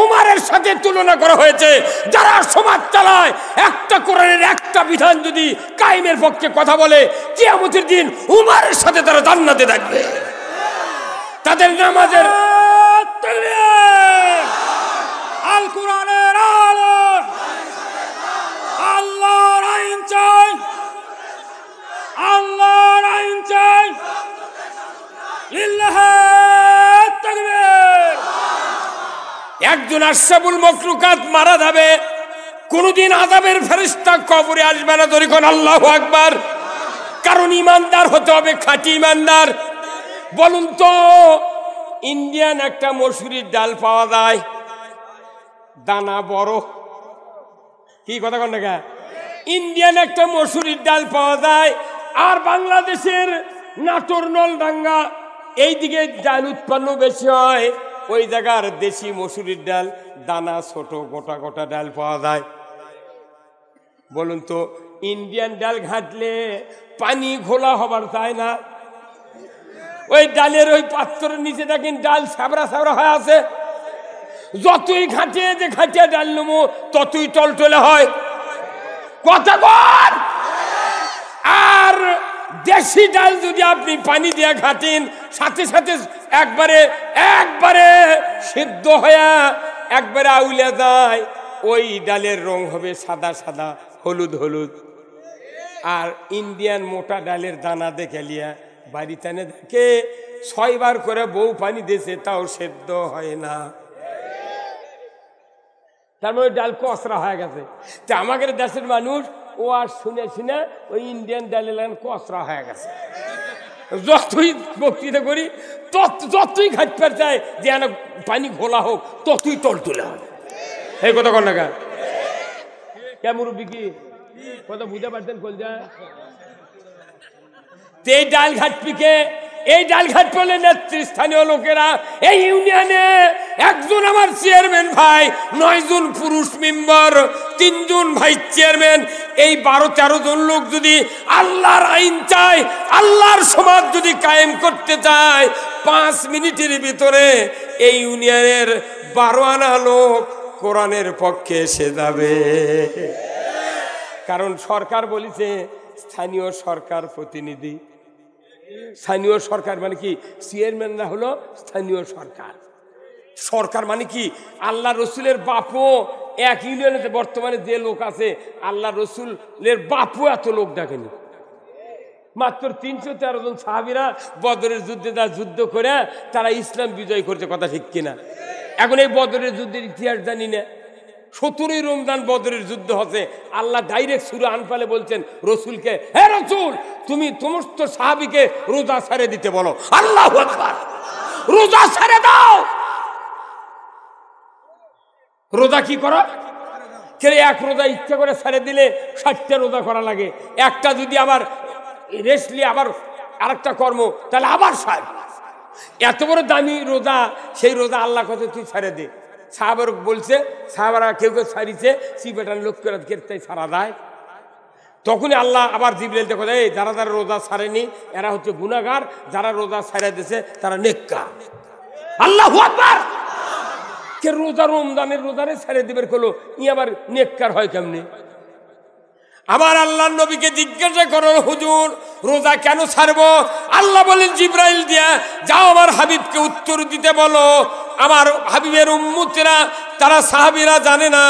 উমারের সাথে তুলনা করা হয়েছে। যারা সমাজ চালায়, একটা কোরআনের একটা বিধান যদি কায়েমের পক্ষে কথা বলে, কিয়ামতের দিন উমারের সাথে তারা জান্নাতে থাকবে। তাদের নামাজের আল কোরআনের আলো, আল্লাহর আইন চাই, আল্লাহর আইন চাই, একজন আশরাফুল মখলুকাত মারা যাবে, কোনদিন আযাবের ফেরেশতা কবরে আসবে না। ধরে কোন আল্লাহু আকবার। কারণ ইমানদার হতে হবে, খাঁটি ইমানদার। বলুন তো, ইন্ডিয়ান একটা মসুরির ডাল পাওয়া যায়, দানা বড়, কি কথা কন না? ইন্ডিয়ান একটা মসুরির ডাল পাওয়া যায়, আর বাংলাদেশের নাটোর নলডাঙ্গা এইদিকে ডাল উৎপন্ন বেশি হয়, ওই জায়গার দেশি মসুরির ডাল দানা ছোট, গোটা গোটা ডাল পাওয়া যায়। বলুন তো, ইন্ডিয়ান ডাল ঘাটলে পানি ঘোলা হবার চায় না? ওই ডালের ওই পাত্রের নিচে দেখেন ডাল সাবরা সাবরা হয়ে আছে, যতই ঘাটিয়ে যে ঘাটিয়ে ডাল নেবো ততই টলটলে হয়। কথা বল। আর দেশি ডাল যদি আপনি পানি দিয়ে ঘাটেন, সাথে সাথে একবারে একবারে সিদ্ধ হয়ে একবারে আউলে যায়, ওই ডালের রং হবে সাদা সাদা, হলুদ হলুদ। আর ইন্ডিয়ান মোটা ডালের দানা দেখে লিয়া বাড়িতে এনে দেখে 6 বার করে বউ পানি দিয়েছে, তাও সেদ্ধ হয় না। তার মানে ডাল কসরা হয়ে গেছে। তা আমাদের দেশের মানুষ ও আর শুনে শুনে ওই ইন্ডিয়ান ডালের কসরা হয়ে গেছে। যতই বক্তৃতা করি যতই ঘাটতে চায় যে পানি ঘোলা হোক, ততই টলটলে হবে। এই কথা কন না কেন? মুরব্বী কি কথা বুঝতে পারছেন? কলজা এই ডাল ঘাটপিকে, এই ডাল ঘাট পেলে নেতৃস্থানীয় লোকেরা, এই ইউনিয়নে একজন আমার চেয়ারম্যান ভাই, 9 জন পুরুষ মেম্বার, 3 জন ভাইস চেয়ারম্যান, এই 12-13 জন লোক যদি আল্লাহর আইন চায়, আল্লাহর সমাজ যদি কায়েম করতে চায়, 5 মিনিটের ভিতরে এই ইউনিয়নের 12 আনা লোক কোরআনের পক্ষে এসে যাবে। কারণ সরকার বলেছে স্থানীয় সরকার প্রতিনিধি। স্থানীয় সরকার মানে কি? চেয়ারম্যানরা হলো স্থানীয় সরকার। সরকার মানে কি? আল্লাহ রসুলের বাপও এক ইউনিয়নেতে বর্তমানে যে লোক আছে, আল্লাহ রসুলের বাপও এত লোক ডাকেনি। মাত্র 313 জন সাহাবীরা বদরের যুদ্ধে যুদ্ধ করে তারা ইসলাম বিজয় করছে, কথা ঠিক কিনা? এখন এই বদরের যুদ্ধের ইতিহাস জানি না। 17ই রমজান বদরের যুদ্ধ হচ্ছে। আল্লাহ ডাইরেক্ট সূরা আনফালে বলছেন রসুলকে, হে রসুল, তুমি সমস্ত সাহাবীকে রোজা ছেড়ে দিতে বলো। আল্লাহু আকবার। রোজা ছেড়ে দাও। রোজা কি করো? এক রোজা ইচ্ছা করে ছেড়ে দিলে 60টা রোজা করা লাগে। একটা যদি আবার রেস্টলি আবার আরেকটা কর্ম, তাহলে আবার 60। এত বড় দামি রোজা, সেই রোজা আল্লাহ কত তুই ছেড়ে দে। সাহাবার বলছে, সাহাবারা কেউ কেউ ছাড়িছে, সিবেটান লোক করে কেরতে ছাড়া দেয়। তখনই আল্লাহ আবার জিবরাইল দেখো, এই যারা যারা রোজা ছাড়েনি এরা হচ্ছে গুনাহগার, যারা রোজা ছেড়ে দিয়েছে তারা নেককার। আল্লাহু আকবার। কে রোজা রমজানের রোজারে ছেড়ে দিবের কলো, ই আবার নেককার হয় কেমনে? আমার আল্লাহর নবীকে জিজ্ঞাসা করো, হুজুর রোজা কেন ছাড়বো? আল্লাহ বলেন জিবরাইল দিয়া, যাও আমার হাবিবকে উত্তর দিতে বলো। আমার হাবিবের উম্মতেরা, তারা সাহাবীরা জানে না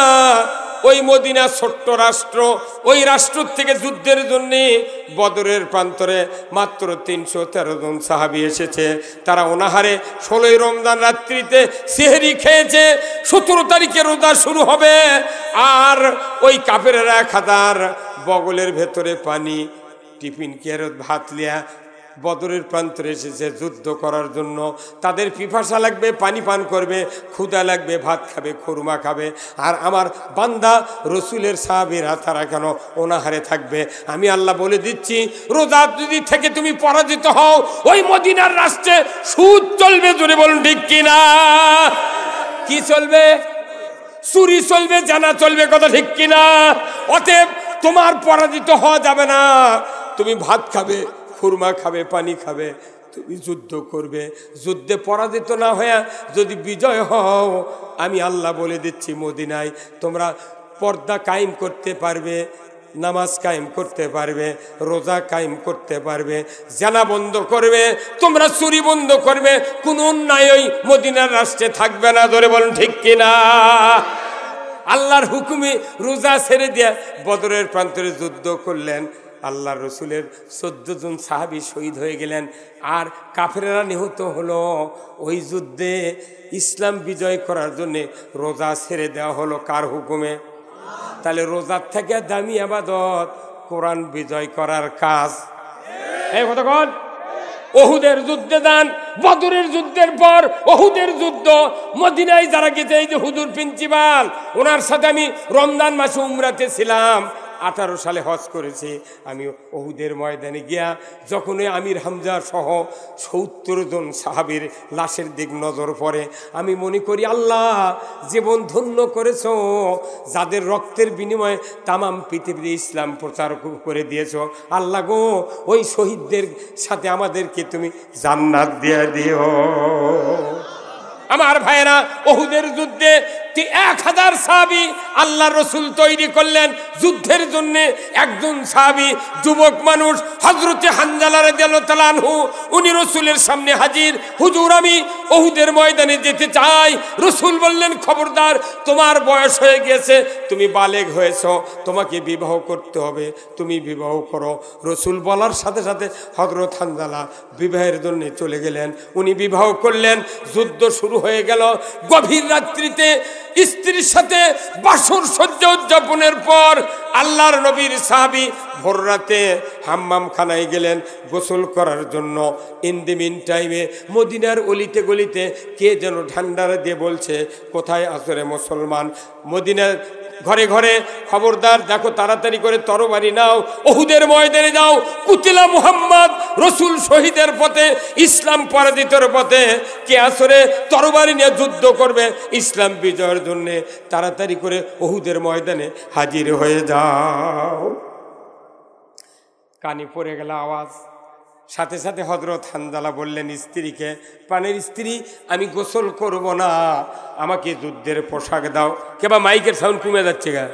ওই মদিনা ছোট্ট রাষ্ট্র, ওই রাষ্ট্র থেকে যুদ্ধের জন্য বদরের প্রান্তরে মাত্র 313 জন সাহাবী এসেছে। তারা অনাহারে 16 রমজান রাত্রিতে সেহরি খেয়েছে। 17 তারিখে রোজা শুরু হবে, আর ওই কাফেরেরা 1000 বগলের ভেতরে পানি, টিফিন কেরত ভাত লিয়া বদরের প্রান্তরে এসেছে যুদ্ধ করার জন্য। তাদের পিপাসা লাগবে, পানি পান করবে, ক্ষুধা লাগবে, ভাত খাবে, খুরমা খাবে। আর আমার বান্দা রসুলের সাহাবীরা তারা কেন অনাহারে থাকবে? আমি আল্লাহ বলে দিচ্ছি, রোজা যদি থেকে তুমি পরাজিত হও, ওই মদিনার রাষ্ট্রে সুদ চলবে। জোরে বলুন ঠিক কিনা? কি চলবে? চুরি চলবে, জানা চলবে, কথা ঠিক কিনা? অতএব তোমার পরাজিত হওয়া যাবে না। তুমি ভাত খাবে, খুরমা খাবে, পানি খাবে, তুমি যুদ্ধ করবে। যুদ্ধে পরাজিত না হয়ে যদি বিজয় হও, আমি আল্লাহ বলে দিচ্ছি মদিনায় তোমরা পর্দা কায়েম করতে পারবে, নামাজ কায়েম করতে পারবে, রোজা কায়েম করতে পারবে, জানা বন্ধ করবে, তোমরা চুরি বন্ধ করবে, কোন অন্যায় ওই মদিনার রাষ্ট্রে থাকবে না। ধরে বলুন ঠিক কিনা? আল্লাহর হুকুমে রোজা ছেড়ে দিয়ে বদরের প্রান্তরে যুদ্ধ করলেন। আল্লাহ রসুলের 14 জন সাহাবী শহীদ হয়ে গেলেন, আর কাফেরেরা নিহত হলো। ওই যুদ্ধে ইসলাম বিজয় করার জন্যে রোজা ছেড়ে দেওয়া হলো। কার হুকুমে? তাহলে রোজার থেকে দামি আবাদত কোরআন বিজয় করার কাজ। এই কতক্ষণ ওহুদের যুদ্ধে যান, বদরের যুদ্ধের পর ওহুদের যুদ্ধ, মদিনায় যারা গেছে, এই যে হুজুর প্রিন্সিপাল, ওনার সাথে আমি রমজান মাসে উমরাতে ছিলাম, 18 সালে হজ করেছি। আমি ওহুদের ময়দানে গিয়া যখন আমির হামজা সহ 70 জন সাহাবীর লাশের দিক নজর পড়ে, আমি মনে করি আল্লাহ জীবন ধন্য করেছ, যাদের রক্তের বিনিময়ে তামাম পৃথিবীতে ইসলাম প্রচার করে দিয়েছ। আল্লাহ গো, ওই শহীদদের সাথে আমাদেরকে তুমি জান্নাত দিয়ে দিও। আমার ভাইয়েরা, ওহুদের যুদ্ধে 1000 সাহাবী আল্লাহ রসুল তৈরি করলেন যুদ্ধের জন্য। একজন সাহাবী যুবক মানুষ হযরতে হানজালা রাদিয়াল্লাহু তাআলা আনহু, উনি রসুলের সামনে হাজির, হুজুর আমি ওহুদের ময়দানে যেতে চাই। রসুল বললেন, খবরদার, তোমার বয়স হয়ে গেছে, তুমি বালেগ হয়েছ, তোমাকে বিবাহ করতে হবে, তুমি বিবাহ করো। রসুল বলার সাথে সাথে হযরত হানজালা বিবাহের জন্য চলে গেলেন। উনি বিবাহ করলেন, যুদ্ধ শুরু হয়ে গেল। গভীর রাত্রিতে স্ত্রীর সাথে বাসর সজ্জা উদযাপনের পর আল্লাহর নবীর সাহাবী ভোর রাতে হাম্মাম খানায় গেলেন গোসল করার জন্য। ইন দি মিন টাইমে মদিনার অলিতে গলিতে কে যেন ঠান্ডারা দিয়ে বলছে, কোথায় আসরে মুসলমান? মদিনার ঘরে ঘরে খবরদার, দেখো তাড়াতাড়ি করে তরবারি নাও, ওহুদের ময়দানে যাও, কুতিলা মুহাম্মদ, রসুল শহীদের পথে, ইসলাম পরাজিতর পথে, কে আসরে তরবারি নিয়ে যুদ্ধ করবে ইসলাম বিজয়ের জন্য, তাড়াতাড়ি করে ওহুদের ময়দানে হাজির হয়ে যাও। কানে পড়ে গেল আওয়াজ, সাথে সাথে হযরত হানজালা বললেন স্ত্রীকে, প্রাণের স্ত্রী, আমি গোসল করব না, আমাকে যুদ্ধের পোশাক দাও। কেবা মাইকের সাউন্ড কমে যাচ্ছে গা,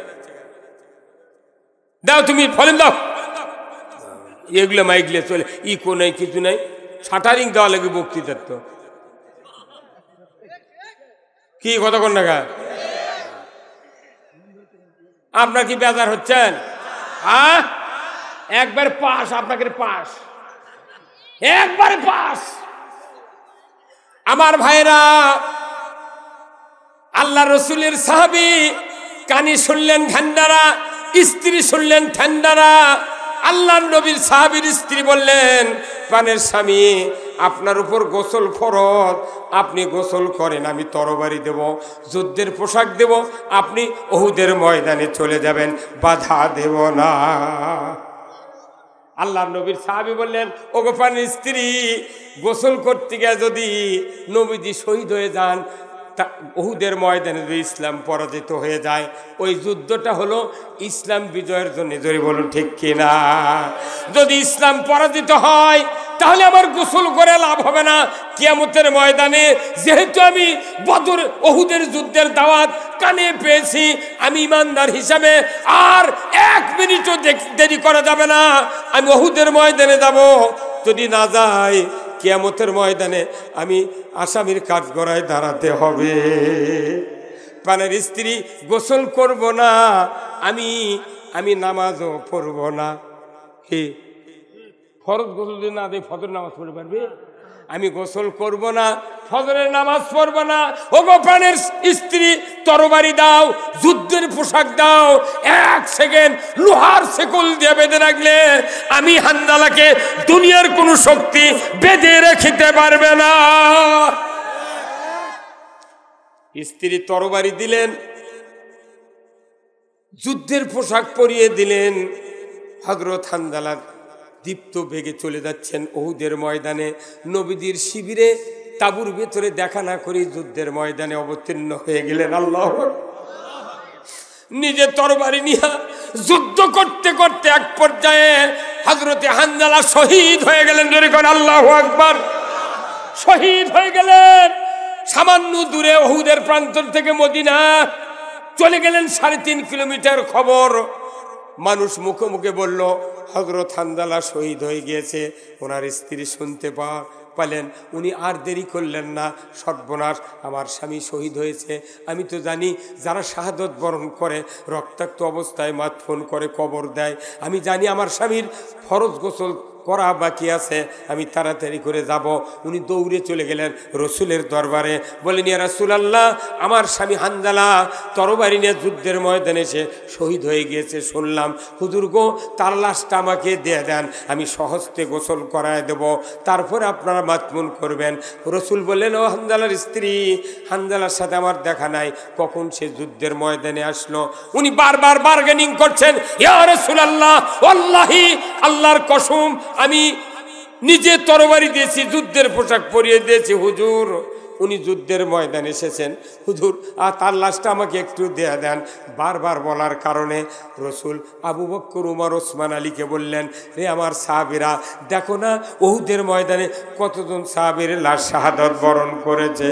দাও, তুমি ফলেন দাও। এগুলো মাইকলে চলে, ইকো নাই, কিছু নাই, শাটারিং দেওয়া লাগে বক্তৃতার। তো কি কথা কোন না, আপনার কি বেজার হচ্ছেন? হ্যাঁ, একবার পাস, আপনাকে পাস, একবারে পাস। আমার ভাইরা, আল্লাহ রসুলের সাহাবী কানে শুনলেন ঠান্ডারা, স্ত্রী শুনলেন ঠান্ডারা। আল্লাহ নবীর সাহাবীর স্ত্রী বললেন, প্রাণের স্বামী, আপনার উপর গোসল ফরজ, আপনি গোসল করেন, আমি তরবারি দেব, যুদ্ধের পোশাক দেব, আপনি ওহুদের ময়দানে চলে যাবেন, বাধা দেব না। আল্লাহ নবীর সাহাবী বললেন, ওগো প্রাণের স্ত্রী, গোসল করতে গিয়ে যদি নবীজি শহীদ হয়ে যান, ওহুদের ময়দানে যদি ইসলাম পরাজিত হয়ে যায়, ওই যুদ্ধটা হলো ইসলাম বিজয়ের জন্য। জোরে বলুন ঠিক কিনা? যদি ইসলাম পরাজিত হয় তাহলে আমার গোসল করে লাভ হবে না। কিয়ামতের ময়দানে যেহেতু আমি বদর ওহুদের যুদ্ধের দাওয়াত কানে পেয়েছি, আমি ইমানদার হিসাবে আর 1 মিনিটও দেরি করা যাবে না, আমি ওহুদের ময়দানে যাব। যদি না যাই, কিয়ামতের ময়দানে আমি আসামির কাঠগড়ায় দাঁড়াতে হবে। পানের স্ত্রী গোসল করব না, আমি নামাজও পড়ব না। হে ফরজ গোসল যদি না দেয় ফজর নামাজ পড়তে পারবে? আমি গোসল করব না, ফজরের নামাজ পড়ব না। ওগো প্রাণের স্ত্রী, তরবারি দাও, যুদ্ধের পোশাক দাও, 1 সেকেন্ড লোহার শেকল দিয়ে বেঁধে রাখলে আমি হানজালাকে দুনিয়ার কোনো শক্তি বেঁধে রাখতে পারবে না। স্ত্রী তরবারি দিলেন, যুদ্ধের পোশাক পরিয়ে দিলেন। হযরত হানজালা দীপ্ত বেগে চলে যাচ্ছেন উহুদের ময়দানে। নবীদের শিবিরে তাঁবুর ভেতরে দেখা না করে যুদ্ধের ময়দানে অবতীর্ণ হয়ে গেলেন। আল্লাহু আকবার। নিজে তরবারি নিয়ে যুদ্ধ করতে করতে এক পর্যায়ে হযরতে হানজালা শহীদ হয়ে গেলেন। জোরে করে আল্লাহু আকবার। শহীদ হয়ে গেলেন। সামান্য দূরে উহুদের প্রান্তর থেকে মদিনা চলে গেলেন 3.5 কিলোমিটার। খবর মানুষ মুখে মুখে বলল হযরত হানজালা শহীদ হয়ে গিয়েছে। ওনার স্ত্রী শুনতে পেলেন, উনি আর দেরি করলেন না। সর্বনাশ, আমার স্বামী শহীদ হয়েছে। আমি তো জানি যারা শাহাদত বরণ করে রক্তাক্ত অবস্থায় মাতফোন করে কবর দেয়, আমি জানি আমার স্বামীর ফরজ গোসল করা বাকি আছে, আমি তাড়াতাড়ি করে যাব। উনি দৌড়ে চলে গেলেন রসুলের দরবারে। বলেন, ইয়া রাসূলুল্লাহ, আমার স্বামী হানজালা তরবারি নিয়ে যুদ্ধের ময়দানে এসে শহীদ হয়ে গিয়েছে শুনলাম। হুজুর গো, তার লাশটা আমাকে দিয়ে দেন, আমি সহস্তে গোসল করায় দেব, তারপরে আপনারা মাতমুন করবেন। রসুল বললেন, ও হানজালার স্ত্রী, হানজালার সাথে আমার দেখা নাই, কখন সে যুদ্ধের ময়দানে আসলো? উনি বারবার বার্গেনিং করছেন, ইয়া রাসূলুল্লাহ, ওয়াল্লাহি, আল্লাহর কসম, আমি নিজে তরবারি দিয়েছি, যুদ্ধের পোশাক পরিয়ে দিয়েছি হুজুর। উনি যুদ্ধের ময়দানে এসেছেন, হুজুর আর তার লাশটা আমাকে একটু দেয়া দেন। বারবার বলার কারণে রসুল আবু বকর, উমর, ওসমান আলীকে বললেন, রে আমার সাহাবীরা, দেখো না উহুদের ময়দানে কতজন সাহাবীর লাশ শাহাদাত বরণ করেছে।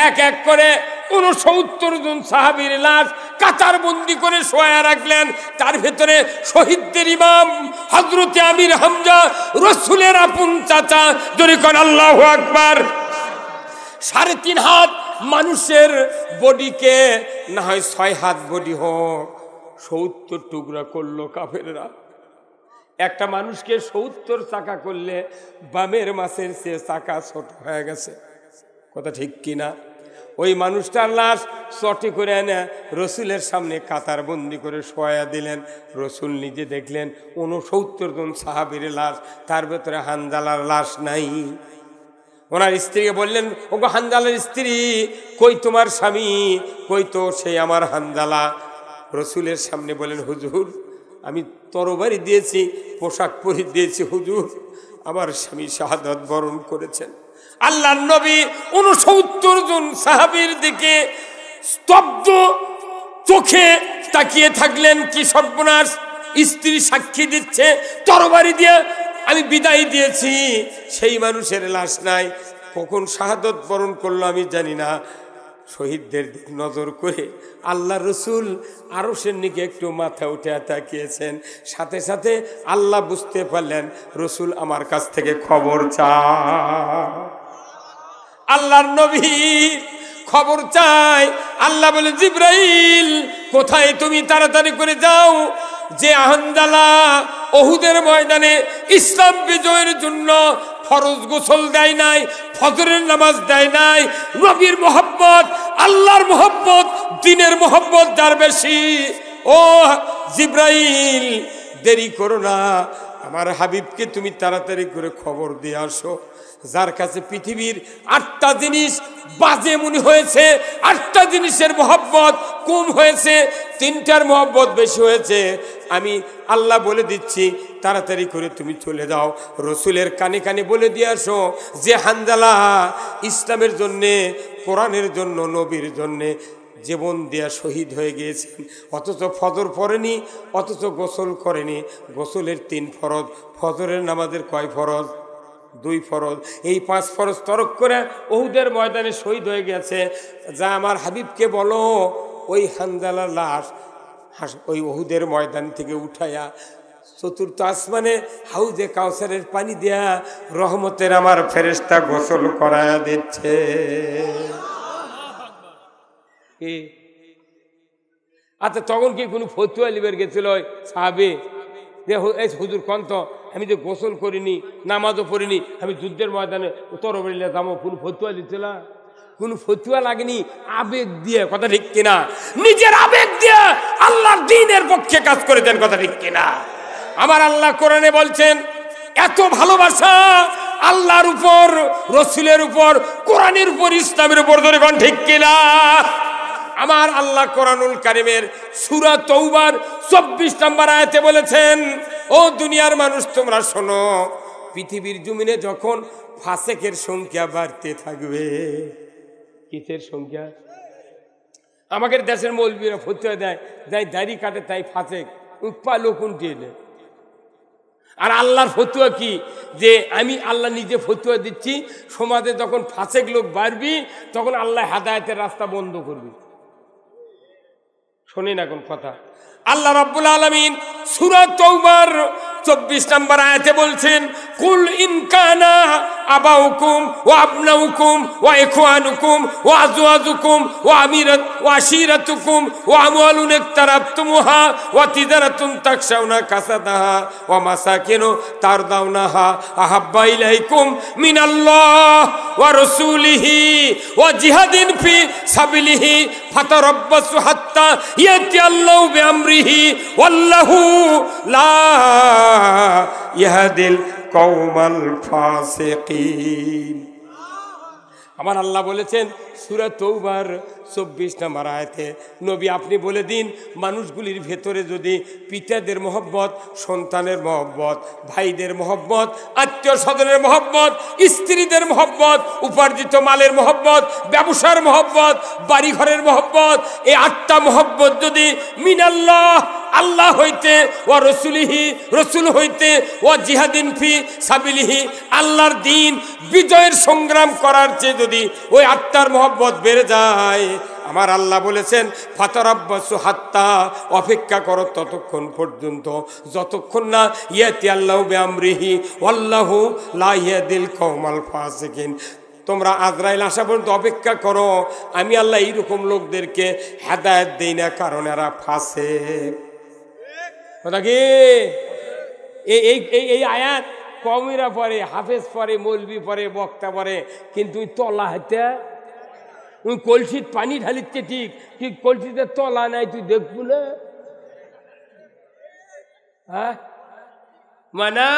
এক এক করে 69 জন সাহাবীর লাশ কাতার বন্দি করে শোয়া রাখলেন। তার ভেতরে শহীদদের ইমাম হযরতে আমির হামজা, রসুলের আপন চাচা। জোরে কোন আল্লাহু আকবার। 3.5 হাত মানুষের বডিকে না হয় 6 হাত বডি হোক, 70 টুকরা করলো কাফেররা। একটা মানুষকে 70 চাকা করলে বামের মাছের চেয়ে চাকা ছোট হয়ে গেছে। কথা ঠিক কিনা? ওই মানুষটার লাশ চটি করে এনে রসুলের সামনে কাতার বন্দি করে শোয়া দিলেন। রসুল নিজে দেখলেন 69 জন সাহাবীর লাশ, তার ভেতরে হানজালার লাশ নাই। ওনার স্ত্রীকে বললেন, ওগো হানজালার স্ত্রী, কই তোমার স্বামী? কই তো সেই আমার হানজালা। রসুলের সামনে বলেন, হুজুর আমি তরবারি দিয়েছি, পোশাক পরিয়ে দিয়েছি হুজুর, আমার স্বামী শাহাদাত বরণ করেছেন। আল্লাহর নবী 69 জন সাহাবীর দিকে স্তব্ধ চোখে তাকিয়ে থাকলেন। কি সর্বনাশ! স্ত্রী সাক্ষী দিচ্ছে, তরবারি দিয়ে আমি বিদায় দিয়েছি, সেই মানুষের লাশ নাই। কখন শাহাদাত বরণ করলো আমি জানি না। শহীদদের দিক নজর করে আল্লাহ রসুল আরশের নিকে একটু মাথা উঠে তাকিয়েছেন। সাথে সাথে আল্লাহ বুঝতে পারলেন রসুল আমার কাছ থেকে খবর চায়। আল্লাহর নবী খবর চাই। আল্লাহ বলে, জিবরাইল কোথায় তুমি? তাড়াতাড়ি করে যাও, যে হানজালা উহুদের ময়দানে ইসলাম বিজয়ের জন্য ফরজ গোসল দেয় নাই, ফজরের নামাজ দেয় নাই। নবীর মোহাব্বত, আল্লাহর মোহাব্বত, দ্বীনের মোহাব্বত যার বেশি, ও জিবরাইল দেরি করো না, আমার হাবিবকে তুমি তাড়াতাড়ি করে খবর দিয়ে আসো, যার কাছে পৃথিবীর 8টা জিনিস বাজে মনে হয়েছে, 8টা জিনিসের মোহাব্বত কম হয়েছে, 3টার মোহাব্বত বেশি হয়েছে। আমি আল্লাহ বলে দিচ্ছি, তাড়াতাড়ি করে তুমি চলে যাও, রসুলের কানে কানে বলে দিয়ে আসো যে হানজালা ইসলামের জন্যে, কোরআনের জন্য, নবীর জন্যে জীবন দেয়া শহীদ হয়ে গিয়েছেন, অথচ ফজর পড়েনি, অথচ গোসল করেনি। গোসলের 3 ফরজ, ফজরের নামাজের কয় ফরজ? 2 ফরজ। এই 5 ফরজ তরক করে উহুদের ময়দানে শহীদ হয়ে গেছে। যা আমার হাবিবকে বলো, ওই হানজালার লাশ ওই উহুদের ময়দান থেকে উঠাইয়া 4th আসমানে হাউজে কাউসারের পানি দেয়া রহমতের আমার ফেরেশতা গোসল করায়া দিচ্ছে। কে? আচ্ছা তখন কি কোনো ফতুয়া লিবের গেছিল সাহাবে যে এই হুজুর কন্ত আমি যে গোসল করিনি, নামাজও পড়িনি, আমি যুদ্ধের ময়দানে তরবারিলে যাবো, কোনো ফতুয়া দিচ্ছিল? কোন ফতুয়া লাগেনি, আবেগ দিয়ে, কথা ঠিক কিনা? নিজের আবেগ দিয়ে আল্লাহর দ্বীনের পক্ষে কাজ করে দেন, কথা ঠিক কিনা? আমার আল্লাহ কোরআনে বলছেন এত ভালোবাসা আল্লাহর উপর, রসুলের উপর, কোরআনের উপর, ইসলামের উপর, ধরে কোন ঠিক কিনা? আমার আল্লাহ কোরআনুল কারীমের সূরা তওবার 24 নম্বর আয়াতে বলেছেন, ও দুনিয়ার মানুষ তোমরা শোনো, পৃথিবীর জমিনে যখন ফাসেকের সংখ্যা বাড়তে থাকবে, কিসের সংখ্যা? আমাদের দেশের মৌলবীরা ফতুয়া দেয়, যাই দাড়ি কাটে তাই ফাসেক, উৎপালো কোনটি এলে? আর আল্লাহর ফতুয়া কি? যে আমি আল্লাহ নিজে ফতুয়া দিচ্ছি, সমাজে যখন ফাসেক লোক বাড়বি তখন আল্লাহ হেদায়েতের রাস্তা বন্ধ করবি। শোনেন এখন কথা, আল্লাহ রাব্বুল আলামিন সূরা তওবার 24 নম্বর আয়াতে বলছেন, কুল ইন কানা আবাউকুম ওয়া আবনাউকুম ওয়া ইখওয়ানুকুম ওয়া আজওয়াজুকুম ওয়া আশীরাতুকুম ওয়া আমওয়ালুন ইকতারাবতুমুহা ওয়া তিজারাতুন তাকশাউনা কাসাদাহা ওয়া মাসাকিনু তারদাউনাহা আহাব্বা ইলাইকুম মিনাল্লাহ ওয়া রাসূলিহি ওয়া জিহাদিন ফি সাবিলিহি ফাতারাব্বাসু হাত্তা ইয়াতি আল্লাহু বিআমরিহি ওয়াল্লাহু লা ইয়াহদিল কওমাল ফাসিকিন। আমার আল্লাহ বলেছেন সূরা তওবার 24 নম্বর আয়াতে, নবী আপনি বলে দিন মানুষগুলির ভেতরে যদি পিতাদের মহব্বত, সন্তানের মহব্বত, ভাইদের মহব্বত, আত্মীয় স্বজনের মহব্বত, স্ত্রীদের মহব্বত, উপার্জিত মালের মহব্বত, ব্যবসার মহব্বত, বাড়িঘরের মহব্বত, এই 8টা মহব্বত যদি মিনাল্লাহ আল্লাহ হইতে, ও রসুলিহি রসুল হইতে, ও জিহাদিন ফি সাবিলিহি আল্লাহর দ্বীন বিজয়ের সংগ্রাম করার চেয়ে যদি ওই 8টার মহব্বত বেড়ে যায়, আমার আল্লাহ বলেছেন ফাতারাব্বাসু হাত্তা, অপেক্ষা করো ততক্ষণ পর্যন্ত যতক্ষণ না ইয়াতি আল্লাহু বিআমরিহি ওয়াল্লাহু লা ইয়াহদিল কওমাল ফাসিকিন, তোমরা আজরাইল আসা পর্যন্ত অপেক্ষা করো, আমি আল্লাহ এইরকম লোকদেরকে হেদায়েত দেই না, কারণ এরা ফাসিক। কথা কি? এই আয়াত কওমিরা পড়ে, হাফেজ পড়ে, মৌলবি পড়ে, বক্তা পড়ে, কিন্তু তলা হাতে তুই কলসিত পানি ঢালিচ্ছে ঠিক, তুই কলসিতে তলা নাই, তুই দেখবো না? হ্যাঁ মানা